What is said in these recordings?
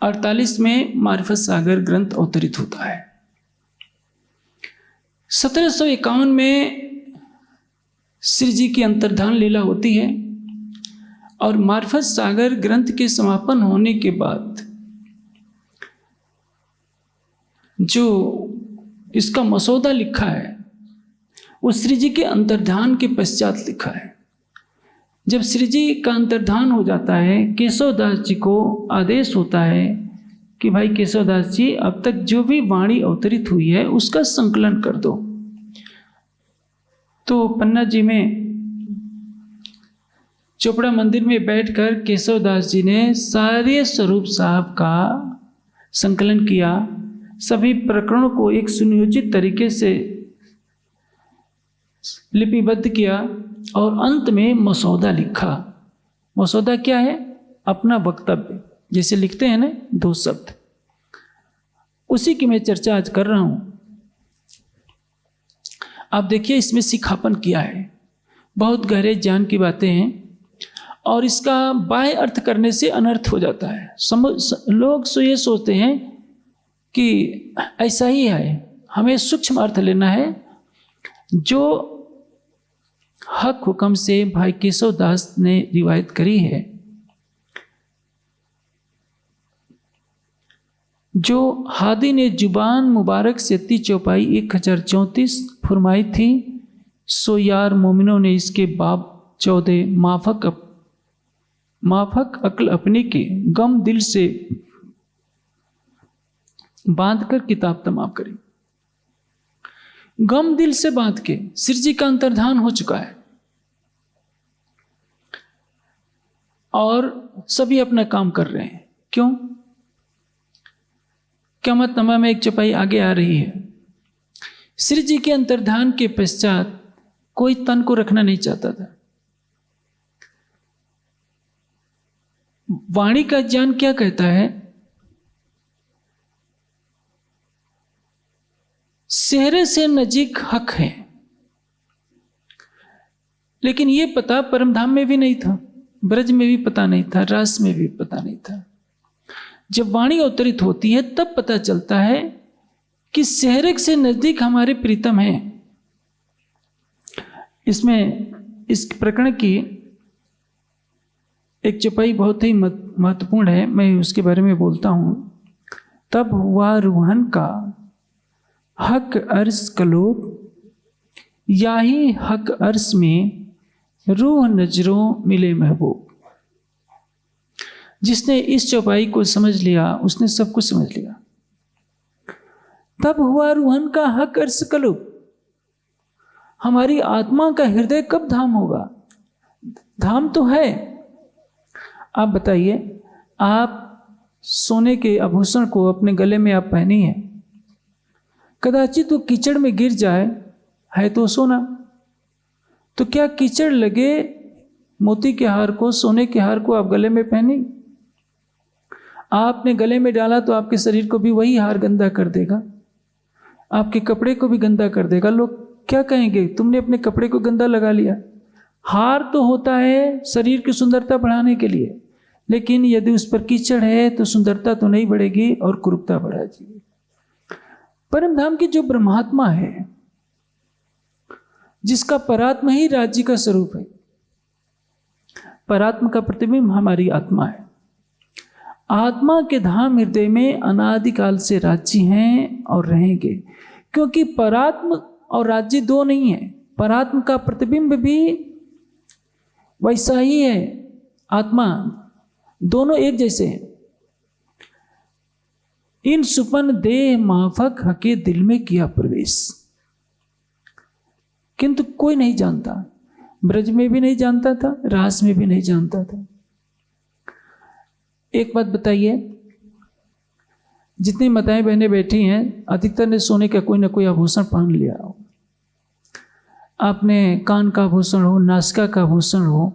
48 में मारिफत सागर ग्रंथ अवतरित होता है। 1751 में श्री जी की अंतर्धान लीला होती है और मारिफत सागर ग्रंथ के समापन होने के बाद जो इसका मसौदा लिखा है वो श्री जी के अंतर्धान के पश्चात लिखा है। जब श्री जी का अंतर्धान हो जाता है, केशवदास जी को आदेश होता है कि भाई केशवदास जी, अब तक जो भी वाणी अवतरित हुई है उसका संकलन कर दो। तो पन्ना जी में चोपड़ा मंदिर में बैठकर केशवदास जी ने सारे स्वरूप साहब का संकलन किया, सभी प्रकरणों को एक सुनियोजित तरीके से लिपिबद्ध किया और अंत में मसौदा लिखा। मसौदा क्या है? अपना वक्तव्य, जैसे लिखते हैं ना 2 शब्द, उसी की मैं चर्चा आज कर रहा हूं। आप देखिए इसमें सिखापन किया है, बहुत गहरे ज्ञान की बातें हैं और इसका बाह्य अर्थ करने से अनर्थ हो जाता है। लोग ये सोचते हैं कि ऐसा ही है, हमें सूक्ष्म अर्थ लेना है। जो हक हुक्म से भाई केशवदास ने रिवायत करी है, जो हादी ने जुबान मुबारक से अत्ती चौपाई 1034 फरमाई थी, सो यार मोमिनों ने इसके बाब 14 माफक अक्ल अपनी के गम दिल से बांधकर किताब तमाम करी। गम दिल से बांध के श्री जी का अंतर्धान हो चुका है और सभी अपना काम कर रहे हैं। क्यों? क़यामतनामा में एक चौपाई आगे आ रही है। श्री जी के अंतर्धान के पश्चात कोई तन को रखना नहीं चाहता था। वाणी का ज्ञान क्या कहता है? सेहरे से नजीक हक है, लेकिन ये पता परमधाम में भी नहीं था, ब्रज में भी पता नहीं था, रास में भी पता नहीं था। जब वाणी अवतरित होती है तब पता चलता है कि सेहरे से नजदीक हमारे प्रीतम हैं। इसमें इस प्रकरण की एक चौपाई बहुत ही महत्वपूर्ण है, मैं उसके बारे में बोलता हूं। तब हुआ रूहन का हक अर्श कलोब, याही हक अर्श में रूह नजरों मिले महबूब। जिसने इस चौपाई को समझ लिया उसने सब कुछ समझ लिया। तब हुआ रूहन का हक अर्श कलोब, हमारी आत्मा का हृदय कब धाम होगा? धाम तो है। आप बताइए, आप सोने के आभूषण को अपने गले में आप पहनी है, कदाचित वो कीचड़ में गिर जाए, है तो सोना, तो क्या कीचड़ लगे मोती के हार को, सोने के हार को आप गले में पहनी? आपने गले में डाला तो आपके शरीर को भी वही हार गंदा कर देगा, आपके कपड़े को भी गंदा कर देगा। लोग क्या कहेंगे? तुमने अपने कपड़े को गंदा लगा लिया। हार तो होता है शरीर की सुंदरता बढ़ाने के लिए, लेकिन यदि उस पर कीचड़ है तो सुंदरता तो नहीं बढ़ेगी और कुरूपता बढ़ेगी। परमधाम की जो ब्रह्मात्मा है, जिसका परात्मा ही राज्य का स्वरूप है, परात्मा का प्रतिबिंब हमारी आत्मा है। आत्मा के धाम हृदय में अनादिकाल से राज्य हैं और रहेंगे, क्योंकि परात्म और राज्य दो नहीं है। परात्म का प्रतिबिंब भी वैसा ही है, आत्मा, दोनों एक जैसे हैं। इन सुपन देह माफक हके दिल में किया प्रवेश, किंतु कोई नहीं जानता। ब्रज में भी नहीं जानता था, रास में भी नहीं जानता था। एक बात बताइए, जितनी माताएं बहनें बैठी हैं, अधिकतर ने सोने का कोई ना कोई आभूषण पहन लिया हो। आपने कान का आभूषण हो, नासिका का आभूषण हो,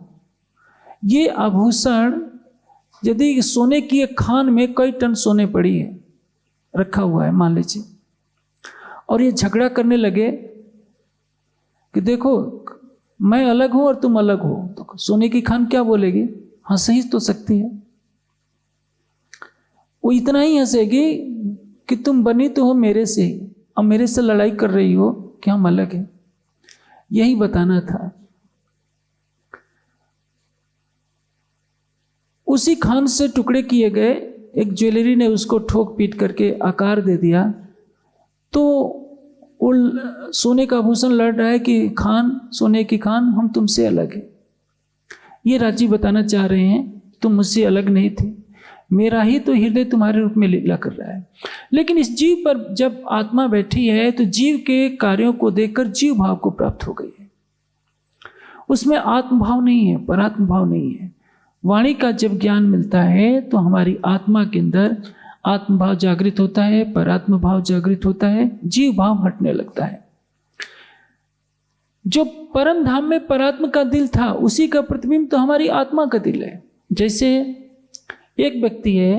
ये आभूषण यदि सोने की एक खान में कई टन सोने पड़ी है, रखा हुआ है मान लीजिए, और ये झगड़ा करने लगे कि देखो मैं अलग हूं और तुम अलग हो, तो सोने की खान क्या बोलेगी? हाँ, सही तो सकती है। वो इतना ही हंसेगी कि तुम बनी तो हो मेरे से ही, अब मेरे से लड़ाई कर रही हो कि हम अलग हैं। यही बताना था। उसी खान से टुकड़े किए गए एक ज्वेलरी ने उसको ठोक पीट करके आकार दे दिया, तो वो सोने का आभूषण लड़ रहा है कि खान, सोने की खान, हम तुमसे अलग हैं। ये राजी बताना चाह रहे हैं तुम मुझसे अलग नहीं थे, मेरा ही तो हृदय तुम्हारे रूप में लीला कर रहा है। लेकिन इस जीव पर जब आत्मा बैठी है तो जीव के कार्यों को देखकर जीव भाव को प्राप्त हो गई है। उसमें आत्मभाव नहीं है, परात्म भाव नहीं है। वाणी का जब ज्ञान मिलता है तो हमारी आत्मा के अंदर आत्मभाव जागृत होता है, परात्म भाव जागृत होता है, जीव भाव हटने लगता है। जो परम धाम में परात्म का दिल था उसी का प्रतिबिंब तो हमारी आत्मा का दिल है। जैसे एक व्यक्ति है,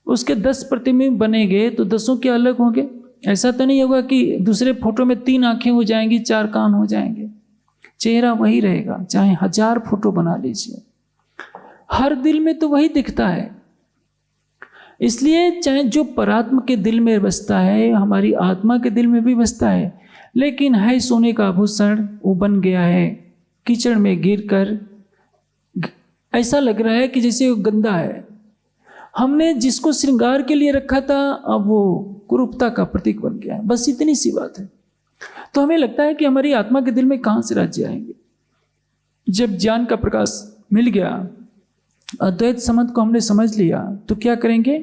उसके 10 प्रतिबिंब बनेंगे तो 10 के अलग होंगे। ऐसा तो नहीं होगा कि दूसरे फोटो में 3 आंखें हो जाएंगी, 4 कान हो जाएंगे। चेहरा वही रहेगा, चाहे 1000 फोटो बना लीजिए, हर दिल में तो वही दिखता है। इसलिए चाहे जो परात्म के दिल में बसता है हमारी आत्मा के दिल में भी बसता है, लेकिन है सोने का आभूषण, वो बन गया है कीचड़ में गिरकर। ऐसा लग रहा है कि जैसे वो गंदा है। हमने जिसको श्रृंगार के लिए रखा था अब वो कुरूपता का प्रतीक बन गया है। बस इतनी सी बात है। तो हमें लगता है कि हमारी आत्मा के दिल में कहाँ से राज्य आएंगे। जब ज्ञान का प्रकाश मिल गया, अद्वैत संबंध को हमने समझ लिया, तो क्या करेंगे?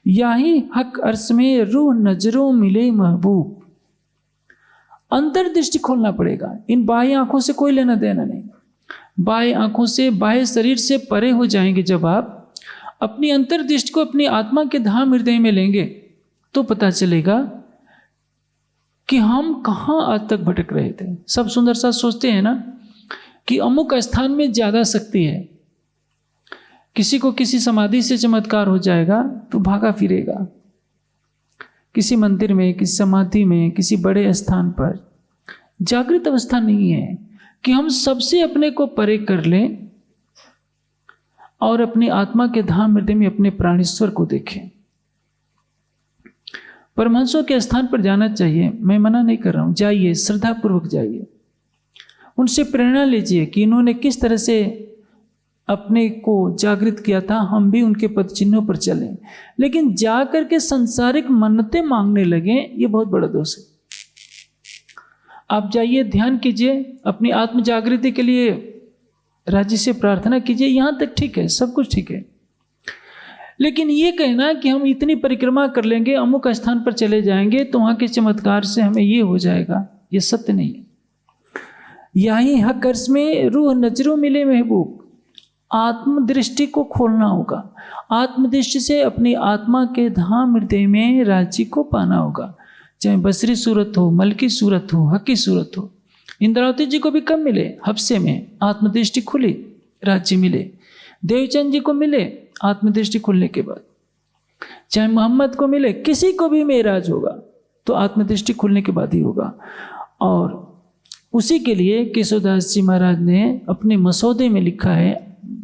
यही हक अर्श में रूह नजरों मिले महबूब। अंतर्दृष्टि खोलना पड़ेगा। इन बाह्य आंखों से कोई लेना देना नहीं। बाह्य आंखों से, बाह्य शरीर से परे हो जाएंगे। जब आप अपनी अंतर्दृष्टि को अपनी आत्मा के धाम हृदय में लेंगे तो पता चलेगा कि हम कहाँ आज तक भटक रहे थे। सब सुंदर सा सोचते हैं ना कि अमुक स्थान में ज़्यादा शक्ति है, किसी को किसी समाधि से चमत्कार हो जाएगा तो भागा फिरेगा, किसी मंदिर में, किसी समाधि में, किसी बड़े स्थान पर। जागृत अवस्था नहीं है कि हम सबसे अपने को परे कर लें और अपनी आत्मा के धाम हृदय में अपने प्राणेश्वर को देखें। परमहंसों के स्थान पर जाना चाहिए, मैं मना नहीं कर रहा हूं, जाइए, श्रद्धापूर्वक जाइए, उनसे प्रेरणा लीजिए कि इन्होंने किस तरह से अपने को जागृत किया था, हम भी उनके पद चिन्हों पर चलें। लेकिन जाकर के सांसारिक मन्नतें मांगने लगे, ये बहुत बड़ा दोष है। आप जाइए, ध्यान कीजिए, अपनी आत्म जागृति के लिए राज्य से प्रार्थना कीजिए, यहां तक ठीक है, सब कुछ ठीक है। लेकिन ये कहना कि हम इतनी परिक्रमा कर लेंगे, अमुक स्थान पर चले जाएंगे तो वहां के चमत्कार से हमें ये हो जाएगा, ये सत्य नहीं है। यही हक अर्श में रूह नजरों मिले महबूब। आत्मदृष्टि को खोलना होगा। आत्मदृष्टि से अपनी आत्मा के धाम हृदय में राज्य को पाना होगा। चाहे बसरी सूरत हो, मलकी सूरत हो, हकी सूरत हो। इंद्रावती जी को भी कब मिले? हफ्से में आत्मदृष्टि खुली, राज्य मिले। देवचंद जी को मिले आत्मदृष्टि खुलने के बाद। चाहे मोहम्मद को मिले, किसी को भी मेराज होगा तो आत्मदृष्टि खुलने के बाद ही होगा। और उसी के लिए केशवदास जी महाराज ने अपने मसौदे में लिखा है,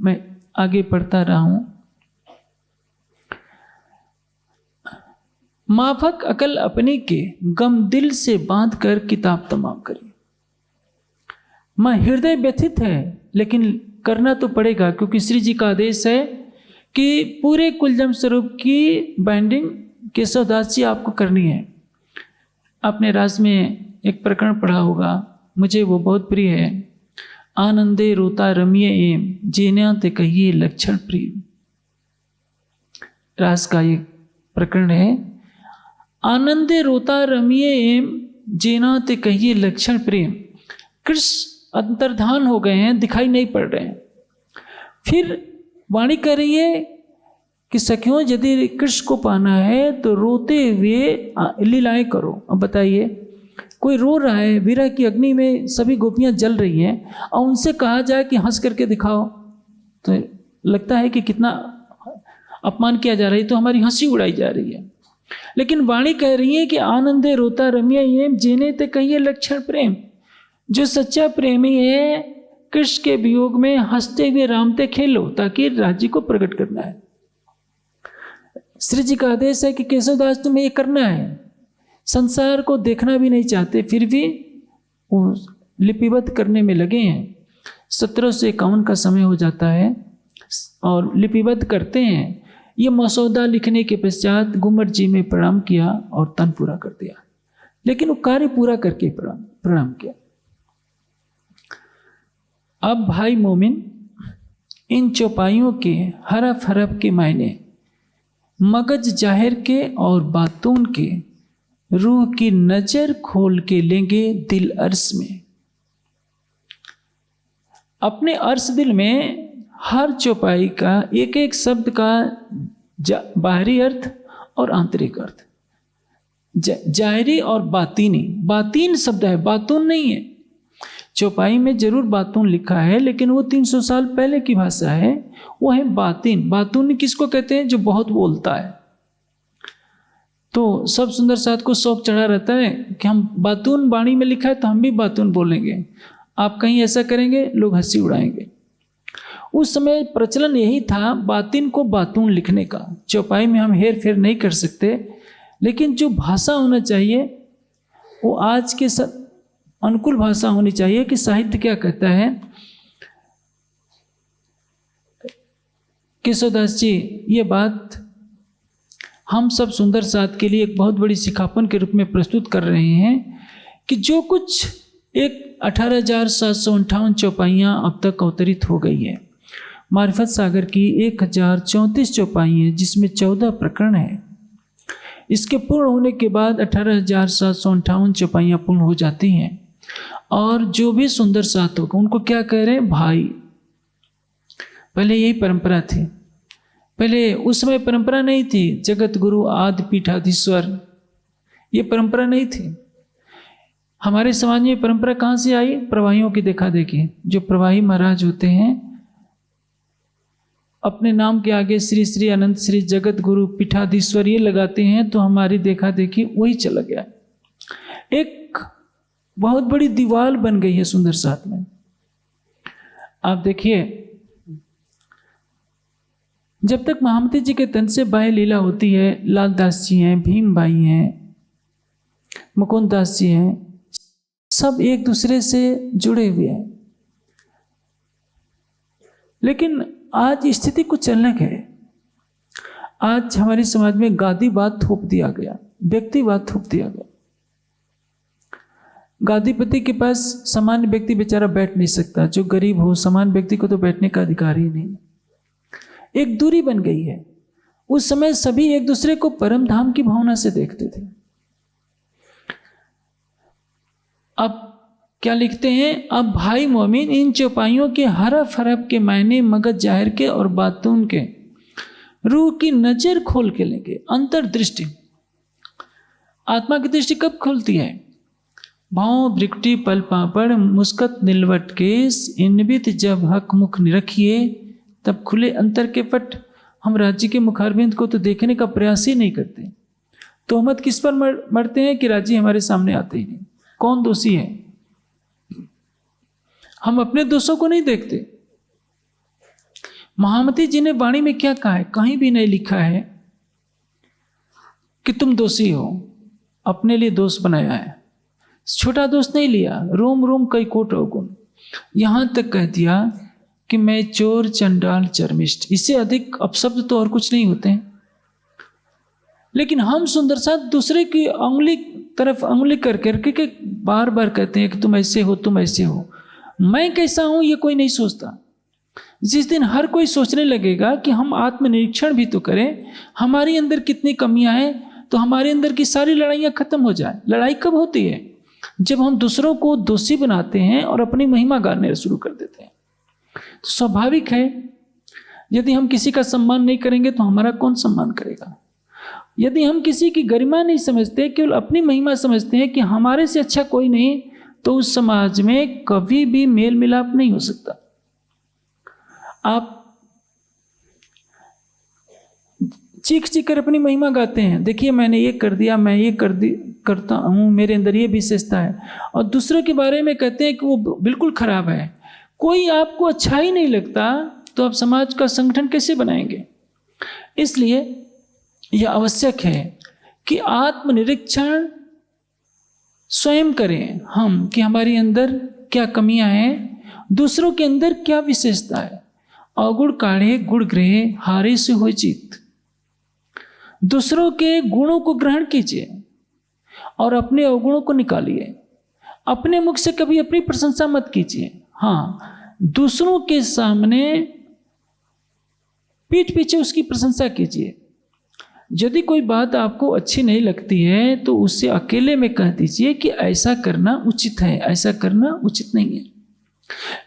मैं आगे पढ़ता रहा हूं। माफक अकल अपनी के गम दिल से बांध कर किताब तमाम करी। मां हृदय व्यथित है लेकिन करना तो पड़ेगा, क्योंकि श्री जी का आदेश है कि पूरे कुलजम स्वरूप की बाइंडिंग केशवदास जी आपको करनी है। आपने राज में एक प्रकरण पढ़ा होगा, मुझे वो बहुत प्रिय है। आनंदे रोता रमिए एम जेना ते कहिए लक्षण प्रिय। राज का ये प्रकरण है। आनंदे रोता रमिए एम जेना ते कहिए लक्षण प्रेम। कृष्ण अंतर्धान हो गए हैं, दिखाई नहीं पड़ रहे हैं। फिर वाणी कर रही है कि सखियों, यदि कृष्ण को पाना है तो रोते हुए लीलाएं करो। अब बताइए, कोई रो रहा है, विरह की अग्नि में सभी गोपियां जल रही हैं और उनसे कहा जाए कि हंस करके दिखाओ तो लगता है कि कितना अपमान किया जा रहा है, तो हमारी हंसी उड़ाई जा रही है। लेकिन वाणी कह रही है कि आनंदे रोता रमिया एम जेने ते कहिए लक्षण प्रेम। जो सच्चा प्रेमी है कृष्ण के वियोग में हंसते हुए रामते खेलो, ताकि राज्य को प्रकट करना है। श्री जी का आदेश है कि केशवदास तुम्हें ये करना है। संसार को देखना भी नहीं चाहते, फिर भी वो लिपिबद्ध करने में लगे हैं। 1751 का समय हो जाता है और लिपिबद्ध करते हैं। ये मसौदा लिखने के पश्चात गुम्मट जी में प्रणाम किया और तन पूरा कर दिया, लेकिन वो कार्य पूरा करके प्रणाम किया। अब भाई मोमिन, इन चौपाइयों के हरफ हरफ के मायने मगज जाहिर के और बातून के रूह की नजर खोल के लेंगे दिल अर्श में। अपने अर्श दिल में हर चौपाई का एक एक शब्द का बाहरी अर्थ और आंतरिक अर्थ, जाहिरी और बातीनी। बातीन शब्द है, बातून नहीं है। चौपाई में जरूर बातून लिखा है, लेकिन वो 300 साल पहले की भाषा है, वो है बातीन। बातून किसको कहते हैं? जो बहुत बोलता है। तो सब सुंदर साथ को शौक चढ़ा रहता है कि हम बातून वाणी में लिखा है तो हम भी बातून बोलेंगे। आप कहीं ऐसा करेंगे, लोग हंसी उड़ाएंगे। उस समय प्रचलन यही था बातिन को बातून लिखने का। चौपाई में हम हेर फेर नहीं कर सकते, लेकिन जो भाषा होना चाहिए वो आज के अनुकूल भाषा होनी चाहिए कि साहित्य क्या कहता है। केशवदास जी ये बात हम सब सुंदर साथ के लिए एक बहुत बड़ी सिखापन के रूप में प्रस्तुत कर रहे हैं कि जो कुछ एक 18,758 चौपाइयाँ अब तक अवतरित हो गई है। मारिफत सागर की 1034 चौपाई हैं, जिसमें 14 प्रकरण हैं। इसके पूर्ण होने के बाद 18,758 चौपाइयाँ पूर्ण हो जाती हैं। और जो भी सुंदर साथ होगा उनको क्या कह रहे हैं? भाई। पहले यही परंपरा थी। पहले उस समय परंपरा नहीं थी जगत गुरु आदि पीठाधीश्वर, ये परंपरा नहीं थी। हमारे समाज में परंपरा कहाँ से आई? प्रवाहियों की देखा देखी। जो प्रवाही महाराज होते हैं अपने नाम के आगे श्री श्री अनंत श्री जगत गुरु पीठाधीश्वर ये लगाते हैं, तो हमारी देखा देखी वही चला गया। एक बहुत बड़ी दीवार बन गई है सुंदर साथ में। आप देखिए, जब तक महामती जी के तन से बाह्य लीला होती है, लाल दास जी हैं, भीम भाई हैं, मुकुंद दास जी हैं, सब एक दूसरे से जुड़े हुए हैं। लेकिन आज स्थिति कुछ अलग है। आज हमारे समाज में गादीवाद थोप दिया गया, व्यक्तिवाद थोप दिया गया। गादीपति के पास सामान्य व्यक्ति बेचारा बैठ नहीं सकता। जो गरीब हो, सामान्य व्यक्ति को तो बैठने का अधिकार ही नहीं। एक दूरी बन गई है। उस समय सभी एक दूसरे को परम धाम की भावना से देखते थे। अब क्या लिखते हैं? अब भाई मोमिन, इन चौपाइयों के हरफ हरफ के मायने मगज जाहिर के और बातून के रूह की नजर खोल के लेंगे। अंतर्दृष्टि, आत्मा की दृष्टि कब खुलती है? भाव भ्रिकुटी पल पापड़ मुस्कत निलवट केस, इनबित जब हक मुख निरखिए तब खुले अंतर के पट। हम राज्य के मुखारबिंद को तो देखने का प्रयास ही नहीं करते। तोहमत किस पर मरते हैं कि राज्य हमारे सामने आते ही नहीं। कौन दोषी है? हम अपने दोषों को नहीं देखते। महामती जी ने वाणी में क्या कहा है? कहीं भी नहीं लिखा है कि तुम दोषी हो। अपने लिए दोष बनाया है, छोटा दोष नहीं लिया। रोम रोम कई कोट अवगुण, यहां तक कह दिया कि मैं चोर चंडाल चर्मिष्ठ। इससे अधिक अपशब्द तो और कुछ नहीं होते हैं। लेकिन हम सुंदर साथ दूसरे की उंगली तरफ उंगली कर करके बार बार कहते हैं कि तुम ऐसे हो, तुम ऐसे हो। मैं कैसा हूं ये कोई नहीं सोचता। जिस दिन हर कोई सोचने लगेगा कि हम आत्मनिरीक्षण भी तो करें, हमारे अंदर कितनी कमियां हैं, तो हमारे अंदर की सारी लड़ाइयां खत्म हो जाए। लड़ाई कब होती है? जब हम दूसरों को दोषी बनाते हैं और अपनी महिमा गाने शुरू कर देते हैं। तो स्वाभाविक है, यदि हम किसी का सम्मान नहीं करेंगे तो हमारा कौन सम्मान करेगा? यदि हम किसी की गरिमा नहीं समझते, केवल अपनी महिमा समझते हैं कि हमारे से अच्छा कोई नहीं, तो उस समाज में कभी भी मेल मिलाप नहीं हो सकता। आप चीख चीख कर अपनी महिमा गाते हैं, देखिए मैंने ये कर दिया, मैं ये करता हूँ, मेरे अंदर ये विशेषता है, और दूसरों के बारे में कहते हैं कि वो बिल्कुल खराब है। कोई आपको अच्छा ही नहीं लगता तो आप समाज का संगठन कैसे बनाएंगे? इसलिए यह आवश्यक है कि आत्मनिरीक्षण स्वयं करें हम कि हमारे अंदर क्या कमियां हैं, दूसरों के अंदर क्या विशेषता है। अवगुण काढ़े गुण ग्रहे, हारे से हो जीत। दूसरों के गुणों को ग्रहण कीजिए और अपने अवगुणों को निकालिए। अपने मुख से कभी अपनी प्रशंसा मत कीजिए। हाँ, दूसरों के सामने पीठ पीछे उसकी प्रशंसा कीजिए। यदि कोई बात आपको अच्छी नहीं लगती है तो उससे अकेले में कह दीजिए कि ऐसा करना उचित है, ऐसा करना उचित नहीं है।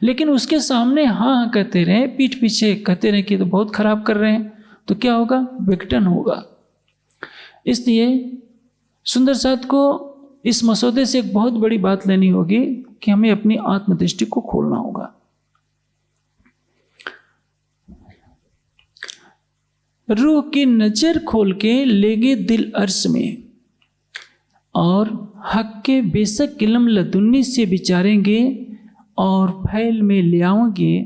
लेकिन उसके सामने हाँ हाँ कहते रहें, पीठ पीछे कहते रहें कि तो बहुत खराब कर रहे हैं, तो क्या होगा? विघटन होगा। इसलिए सुंदर साथ को इस मसौदे से एक बहुत बड़ी बात लेनी होगी कि हमें अपनी आत्मदृष्टि को खोलना होगा। रूह की नजर खोल के लेगे दिल अर्श में, और हक के बेशक किलम लदुन्नी से विचारेंगे, और फैल में ले आओगे,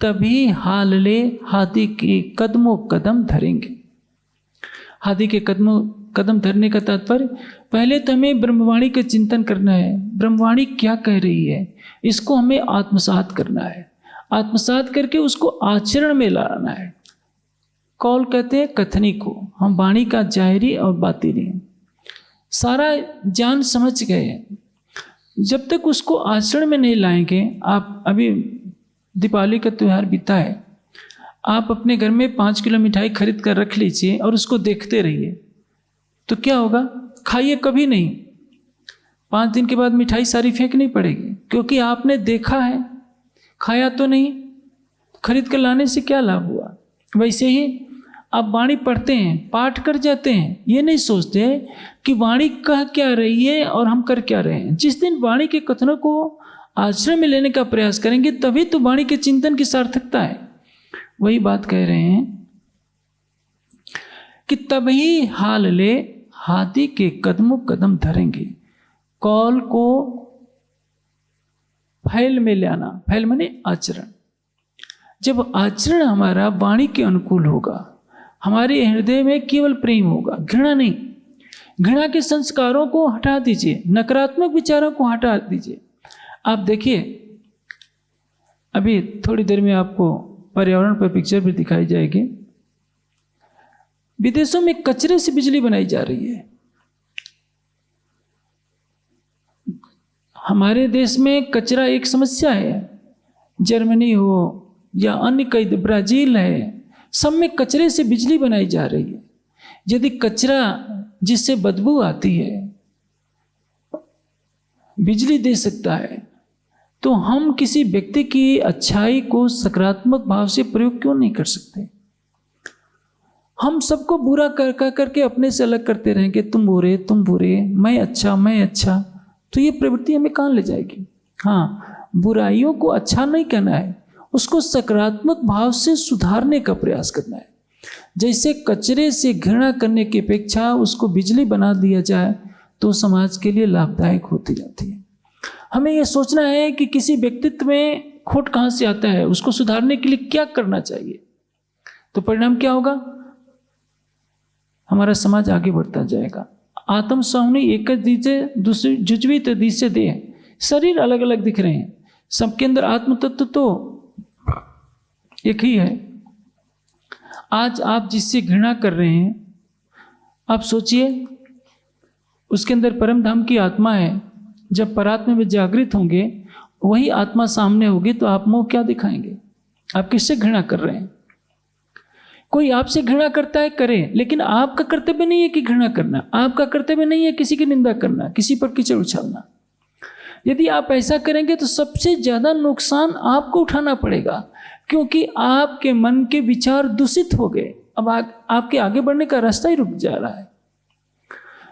तभी हाल ले हाथी के कदमों कदम धरेंगे। हाथी के कदमों कदम धरने का तात्पर्य, पहले तो हमें ब्रह्मवाणी का चिंतन करना है। ब्रह्मवाणी क्या कह रही है, इसको हमें आत्मसात करना है। आत्मसात करके उसको आचरण में लाना है। कौल कहते हैं कथनी को, हम वाणी का जाहिरी और बातिनी सारा जान समझ गए। जब तक उसको आचरण में नहीं लाएंगे, आप अभी दीपावली का त्यौहार बीता है, आप अपने घर में 5 किलो मिठाई खरीद कर रख लीजिए और उसको देखते रहिए, तो क्या होगा? खाइए कभी नहीं। 5 दिन के बाद मिठाई सारी फेंकनी पड़ेगी, क्योंकि आपने देखा है, खाया तो नहीं। खरीद कर लाने से क्या लाभ हुआ? वैसे ही आप वाणी पढ़ते हैं, पाठ कर जाते हैं, ये नहीं सोचते कि वाणी कह क्या रही है और हम कर क्या रहे हैं। जिस दिन वाणी के कथनों को आश्रय में लेने का प्रयास करेंगे, तभी तो वाणी के चिंतन की सार्थकता है। वही बात कह रहे हैं कि तभी हाल ले हाथी के कदमों कदम धरेंगे। कौल को फैल में ले आना, फैल माने आचरण। जब आचरण हमारा वाणी के अनुकूल होगा, हमारे हृदय में केवल प्रेम होगा, घृणा नहीं। घृणा के संस्कारों को हटा दीजिए, नकारात्मक विचारों को हटा दीजिए। आप देखिए, अभी थोड़ी देर में आपको पर्यावरण पर पिक्चर भी दिखाई जाएगी। विदेशों में कचरे से बिजली बनाई जा रही है। हमारे देश में कचरा एक समस्या है। जर्मनी हो या अन्य कई, ब्राजील है, सब में कचरे से बिजली बनाई जा रही है। यदि कचरा जिससे बदबू आती है बिजली दे सकता है, तो हम किसी व्यक्ति की अच्छाई को सकारात्मक भाव से प्रयोग क्यों नहीं कर सकते? हम सबको बुरा करके अपने से अलग करते रहेंगे, तुम बुरे, मैं अच्छा, तो ये प्रवृत्ति हमें कहाँ ले जाएगी? हाँ, बुराइयों को अच्छा नहीं कहना है, उसको सकारात्मक भाव से सुधारने का प्रयास करना है। जैसे कचरे से घृणा करने की अपेक्षा उसको बिजली बना दिया जाए तो समाज के लिए लाभदायक होती जाती है। हमें यह सोचना है कि किसी व्यक्तित्व में खोट कहाँ से आता है, उसको सुधारने के लिए क्या करना चाहिए, तो परिणाम क्या होगा? हमारा समाज आगे बढ़ता जाएगा। आत्म साहुनी एक दीजे दूसरी जुजवी तो दिशे दे। शरीर अलग अलग दिख रहे हैं, सबके अंदर आत्म तत्व तो एक ही है। आज आप जिससे घृणा कर रहे हैं, आप सोचिए उसके अंदर परम धाम की आत्मा है। जब परात्मा में जागृत होंगे, वही आत्मा सामने होगी, तो आप मुंह क्या दिखाएंगे? आप किससे घृणा कर रहे हैं? कोई आपसे घृणा करता है, करे, लेकिन आपका कर्तव्य नहीं है कि घृणा करना। आपका कर्तव्य नहीं है किसी की निंदा करना, किसी पर कीचड़ उछालना। यदि आप ऐसा करेंगे तो सबसे ज्यादा नुकसान आपको उठाना पड़ेगा, क्योंकि आपके मन के विचार दूषित हो गए। अब आपके आगे बढ़ने का रास्ता ही रुक जा रहा है।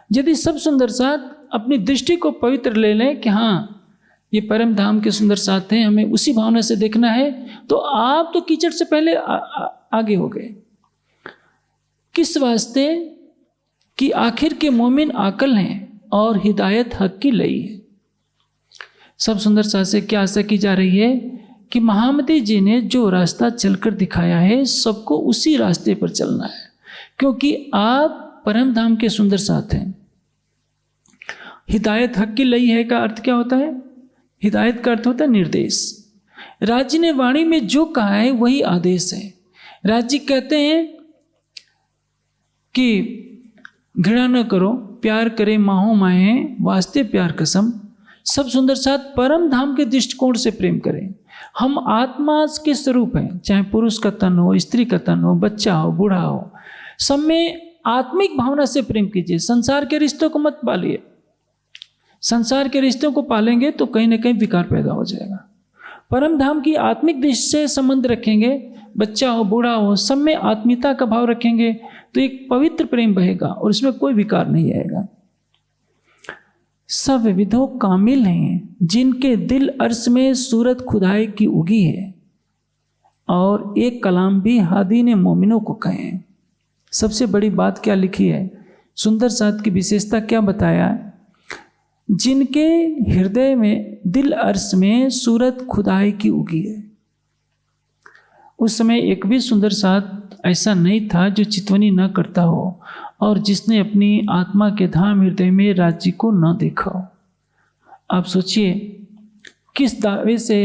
यदि सब सुंदर साथ अपनी दृष्टि को पवित्र ले लें कि हाँ, ये परम धाम के सुंदर साथ हैं, हमें उसी भावना से देखना है, तो आप तो कीचड़ से पहले आगे हो गए। किस वास्ते? कि आखिर के मोमिन आकल हैं और हिदायत हक की लई है। सब सुंदर साथ से क्या आशा की जा रही है कि महामती जी ने जो रास्ता चलकर दिखाया है, सबको उसी रास्ते पर चलना है। क्योंकि आप परम धाम के सुंदर साथ हैं। हिदायत हक की लई है का अर्थ क्या होता है? हिदायत का अर्थ होता है निर्देश। राज जी ने वाणी में जो कहा है वही आदेश है। राज जी कहते हैं कि घृणा न करो, प्यार करे माहो माहे, वास्ते प्यार कसम, सब सुंदर साथ परम धाम के दृष्टिकोण से प्रेम करें। हम आत्मा के स्वरूप हैं, चाहे पुरुष का तन हो, स्त्री का तन हो, बच्चा हो, बूढ़ा हो, सब में आत्मिक भावना से प्रेम कीजिए। संसार के रिश्तों को मत पालिए। संसार के रिश्तों को पालेंगे तो कहीं ना कहीं विकार पैदा हो जाएगा। परम धाम की आत्मिक दृष्टि से संबंध रखेंगे, बच्चा हो, बूढ़ा हो, सब में आत्मीयता का भाव रखेंगे तो एक पवित्र प्रेम बहेगा और इसमें कोई विकार नहीं आएगा। सब विधो कामिल हैं जिनके दिल अर्श में सूरत खुदाई की उगी है, और एक कलाम भी हादी ने मोमिनों को कहे हैं। सबसे बड़ी बात क्या लिखी है? सुंदर साथ की विशेषता क्या बताया? जिनके हृदय में दिल अर्श में सूरत खुदाई की उगी है। उस समय एक भी सुंदर साथ ऐसा नहीं था जो चितवनी न करता हो और जिसने अपनी आत्मा के धाम हृदय में राज्य को न देखा हो। आप सोचिए किस दावे से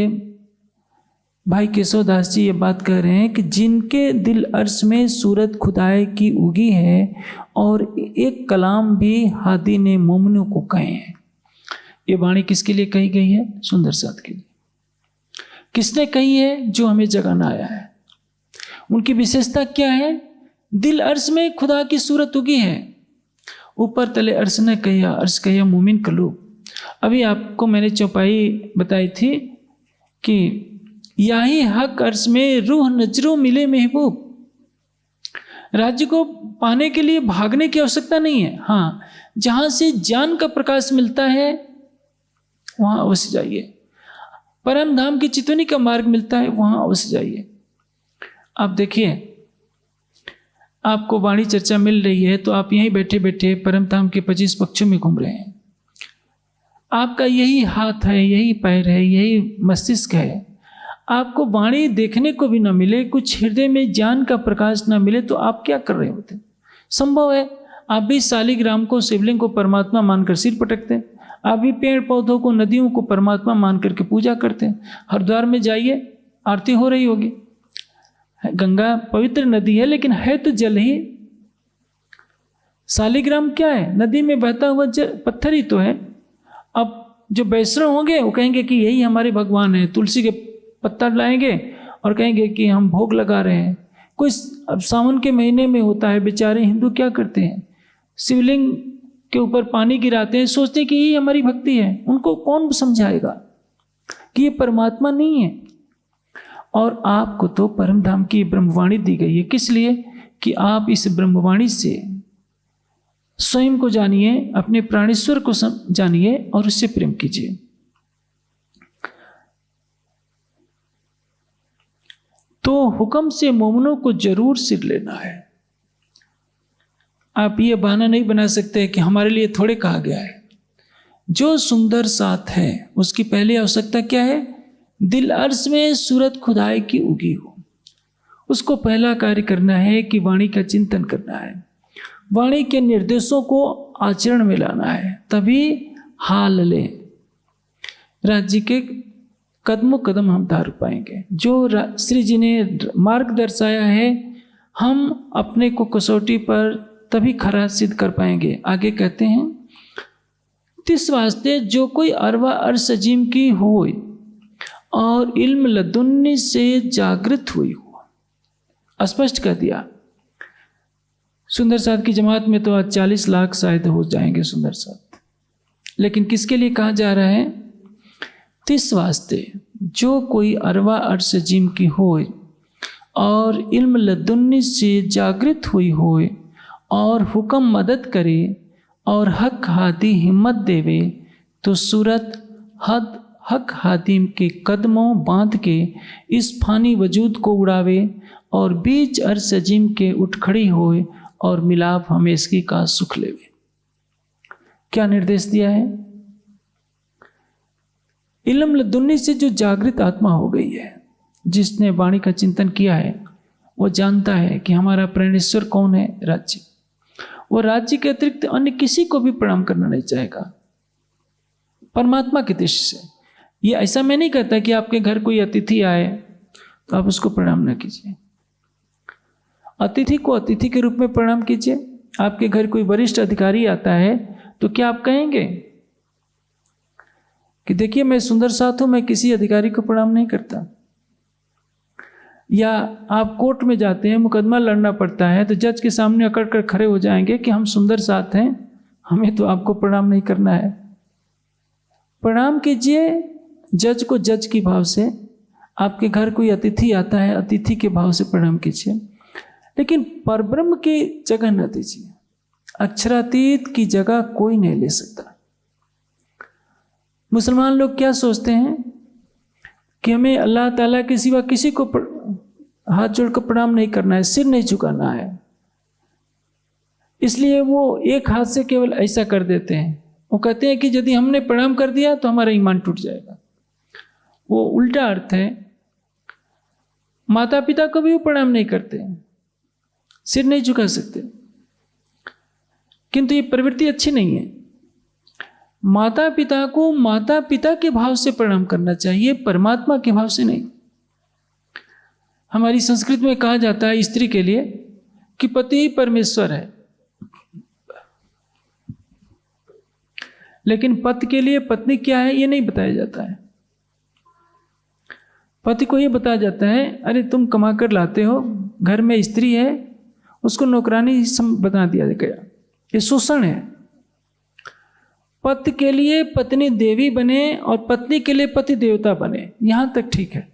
भाई केशव दास जी ये बात कह रहे हैं कि जिनके दिल अर्श में सूरत खुदाई की उगी है और एक कलाम भी हादी ने मोमिनों को कहे हैं। ये वाणी किसके लिए कही गई है? सुंदर साथ के लिए। किसने कही है? जो हमें जगाना आया है। उनकी विशेषता क्या है? दिल अर्श में खुदा की सूरत उगी है। ऊपर तले अर्श ने कहिया, अर्श कहिया मोमिन कलू। अभी आपको मैंने चौपाई बताई थी कि यही हक अर्श में रूह नजरों मिले महबूब। राज्य को पाने के लिए भागने की आवश्यकता नहीं है। हाँ, जहां से ज्ञान का प्रकाश मिलता है वहां अवश्य जाइए। परम धाम की चितवनी का मार्ग मिलता है वहां अवश्य जाइए। आप देखिए, आपको वाणी चर्चा मिल रही है तो आप यहीं बैठे बैठे परम धाम के 25 पक्षों में घूम रहे हैं। आपका यही हाथ है, यही पैर है, यही मस्तिष्क है। आपको वाणी देखने को भी ना मिले, कुछ हृदय में ज्ञान का प्रकाश ना मिले तो आप क्या कर रहे होते? संभव है आप भी शालिग्राम को, शिवलिंग को परमात्मा मानकर सिर पटकते, आप भी पेड़ पौधों को, नदियों को परमात्मा मान करके पूजा करते हैं। हरिद्वार में जाइए, आरती हो रही होगी। गंगा पवित्र नदी है लेकिन है तो जल ही। शालिग्राम क्या है? नदी में बहता हुआ जल, पत्थर ही तो है। अब जो वैष्णव होंगे वो कहेंगे कि यही हमारे भगवान है। तुलसी के पत्ता लाएंगे और कहेंगे कि हम भोग लगा रहे हैं। कोई अब सावन के महीने में होता है, बेचारे हिंदू क्या करते हैं? शिवलिंग के ऊपर पानी गिराते हैं, सोचते हैं कि यही हमारी भक्ति है। उनको कौन समझाएगा कि ये परमात्मा नहीं है? और आपको तो परम धाम की ब्रह्मवाणी दी गई है। किस लिए? कि आप इस ब्रह्मवाणी से स्वयं को जानिए, अपने प्राणेश्वर को जानिए और उससे प्रेम कीजिए। तो हुक्म से मोमिनों को जरूर सिर लेना है। आप ये बहाना नहीं बना सकते कि हमारे लिए थोड़े कहा गया है। जो सुंदर साथ है उसकी पहली आवश्यकता क्या है? दिल अर्श में सूरत खुदाई की उगी हो। उसको पहला कार्य करना है कि वाणी का चिंतन करना है, वाणी के निर्देशों को आचरण में लाना है, तभी हाल ले राज्य के कदमों कदम हम तार पाएंगे। जो श्री जी ने मार्ग दर्शाया है हम अपने को कसौटी पर तभी खरा सिद्ध कर पाएंगे। आगे कहते हैं, तिस वास्ते जो कोई अरवा अर्श अजीम की हो और इल्म लदुन्नी से जागृत हुई हो। स्पष्ट कर दिया। सुंदर साथ की जमात में तो आज 40 लाख शायद हो जाएंगे सुंदर साथ, लेकिन किसके लिए कहा जा रहा है? तिस वास्ते जो कोई अरवा अर्श अजीम की हो और इल्म लदुन्नी से जागृत हुई हो और हुक्म मदद करे और हक हादी हिम्मत देवे तो सूरत हक हादिम के कदमों बांध के इस फानी वजूद को उड़ावे और बीच अर्श अजीम के उठ खड़ी होए और मिलाप हमेशगी का सुख लेवे। क्या निर्देश दिया है? इल्म लदुन्नी से जो जागृत आत्मा हो गई है, जिसने वाणी का चिंतन किया है, वो जानता है कि हमारा प्राणेश्वर कौन है, राज्य। वो राज्य के अतिरिक्त अन्य किसी को भी प्रणाम करना नहीं चाहेगा परमात्मा की दृष्टि से। ये ऐसा मैं नहीं कहता कि आपके घर कोई अतिथि आए तो आप उसको प्रणाम न कीजिए। अतिथि को अतिथि के रूप में प्रणाम कीजिए। आपके घर कोई वरिष्ठ अधिकारी आता है तो क्या आप कहेंगे कि देखिए मैं सुंदर साथ हूं, मैं किसी अधिकारी को प्रणाम नहीं करता? या आप कोर्ट में जाते हैं, मुकदमा लड़ना पड़ता है, तो जज के सामने अकड़ कर खड़े हो जाएंगे कि हम सुंदर साथ हैं, हमें तो आपको प्रणाम नहीं करना है। प्रणाम कीजिए जज को जज की भाव से। आपके घर कोई अतिथि आता है, अतिथि के भाव से प्रणाम कीजिए, लेकिन परब्रह्म की जगह न दीजिए। अक्षरातीत की जगह कोई नहीं ले सकता। मुसलमान लोग क्या सोचते हैं कि हमें अल्लाह ताला के सिवा किसी को हाथ जोड़कर प्रणाम नहीं करना है, सिर नहीं झुकाना है, इसलिए वो एक हाथ से केवल ऐसा कर देते हैं। वो कहते हैं कि यदि हमने प्रणाम कर दिया तो हमारा ईमान टूट जाएगा। वो उल्टा अर्थ है। माता पिता को भी वो प्रणाम नहीं करते, सिर नहीं झुका सकते, किंतु ये प्रवृत्ति अच्छी नहीं है। माता पिता को माता पिता के भाव से प्रणाम करना चाहिए, परमात्मा के भाव से नहीं। हमारी संस्कृत में कहा जाता है स्त्री के लिए कि पति ही परमेश्वर है, लेकिन पति के लिए पत्नी क्या है ये नहीं बताया जाता है। पति को ये बताया जाता है अरे तुम कमा कर लाते हो, घर में स्त्री है उसको नौकरानी बना दिया गया, ये शोषण है। पति के लिए पत्नी देवी बने और पत्नी के लिए पति देवता बने, यहां तक ठीक है।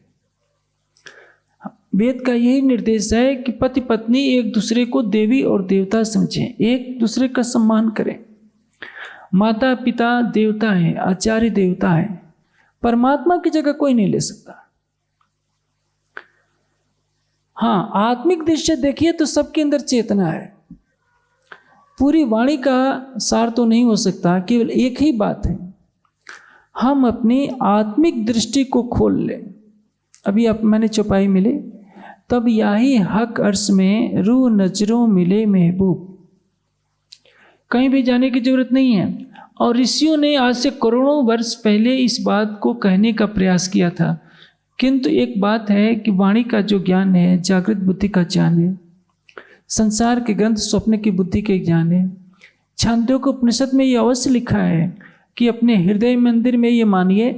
वेद का यही निर्देश है कि पति पत्नी एक दूसरे को देवी और देवता समझें, एक दूसरे का सम्मान करें। माता पिता देवता है, आचार्य देवता है, परमात्मा की जगह कोई नहीं ले सकता। हाँ, आत्मिक दृष्टि देखिए तो सबके अंदर चेतना है। पूरी वाणी का सार तो नहीं हो सकता, केवल एक ही बात है, हम अपनी आत्मिक दृष्टि को खोल लें। अभी आप मैंने चौपाई मिली, तब यही हक अर्श में रूह नजरों मिले महबूब। कहीं भी जाने की जरूरत नहीं है। और ऋषियों ने आज से करोड़ों वर्ष पहले इस बात को कहने का प्रयास किया था, किंतु एक बात है कि वाणी का जो ज्ञान है जागृत बुद्धि का ज्ञान है, संसार के ग्रंथ स्वप्न की बुद्धि के ज्ञान है। छांदोग्य उपनिषद में ये अवश्य लिखा है कि अपने हृदय मंदिर में ये मानिए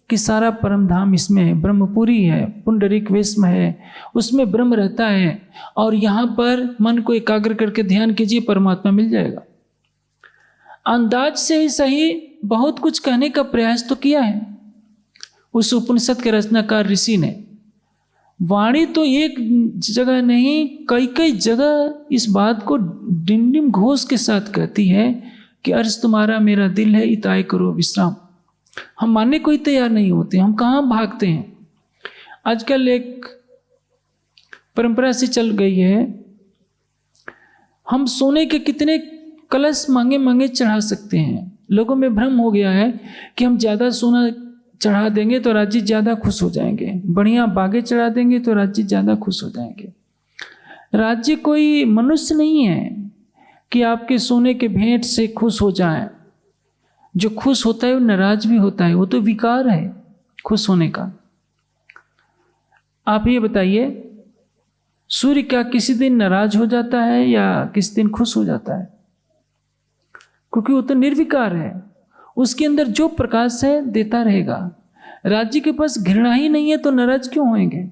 कि सारा परम धाम इसमें है, ब्रह्मपुरी है, पुंडरीक वेश में है, उसमें ब्रह्म रहता है, और यहाँ पर मन को एकाग्र करके ध्यान कीजिए, परमात्मा मिल जाएगा। अंदाज से ही सही बहुत कुछ कहने का प्रयास तो किया है उस उपनिषद के रचनाकार ऋषि ने। वाणी तो एक जगह नहीं, कई कई जगह इस बात को डिंडिम घोष के साथ कहती है कि अर्ज तुम्हारा मेरा दिल है, इताए करो विश्राम। हम मानने को ही तैयार नहीं होते, हम कहाँ भागते हैं। आजकल एक परंपरा से चल गई है, हम सोने के कितने कलश मांगे मांगे चढ़ा सकते हैं। लोगों में भ्रम हो गया है कि हम ज़्यादा सोना चढ़ा देंगे तो राज्य ज़्यादा खुश हो जाएंगे, बढ़िया बागें चढ़ा देंगे तो राज्य ज़्यादा खुश हो जाएंगे। राज्य कोई मनुष्य नहीं है कि आपके सोने के भेंट से खुश हो जाए। जो खुश होता है वो नाराज भी होता है, वो तो विकार है खुश होने का। आप ये बताइए, सूर्य क्या किसी दिन नाराज हो जाता है या किसी दिन खुश हो जाता है? क्योंकि वो तो निर्विकार है, उसके अंदर जो प्रकाश है देता रहेगा। राज्य के पास घृणा ही नहीं है तो नाराज क्यों होंगे?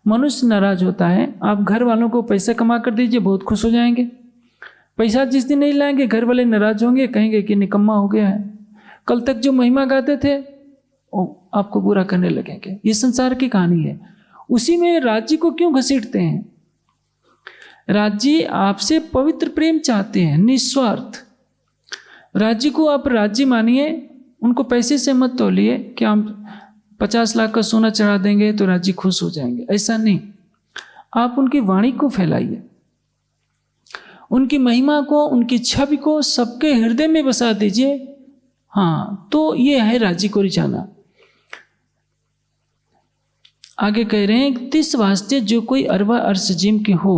मनुष्य नाराज होता है। आप घर वालों को पैसा कमा कर दीजिए, बहुत खुश हो जाएंगे। पैसा जिस दिन नहीं लाएंगे घर वाले नाराज होंगे, कहेंगे कि निकम्मा हो गया है। कल तक जो महिमा गाते थे वो आपको बुरा करने लगेंगे। ये संसार की कहानी है। उसी में राज्य को क्यों घसीटते हैं? राज्य आपसे पवित्र प्रेम चाहते हैं, निस्वार्थ। राज्य को आप राज्य मानिए, उनको पैसे से मत तोलिए कि हम 50 लाख का सोना चढ़ा देंगे तो राज्य खुश हो जाएंगे, ऐसा नहीं। आप उनकी वाणी को फैलाइए, उनकी महिमा को, उनकी छवि को सबके हृदय में बसा दीजिए। हाँ, तो ये है राज्य को रिझाना। आगे कह रहे हैं, तिस वास्ते जो कोई अरवा अर्श जिम के हो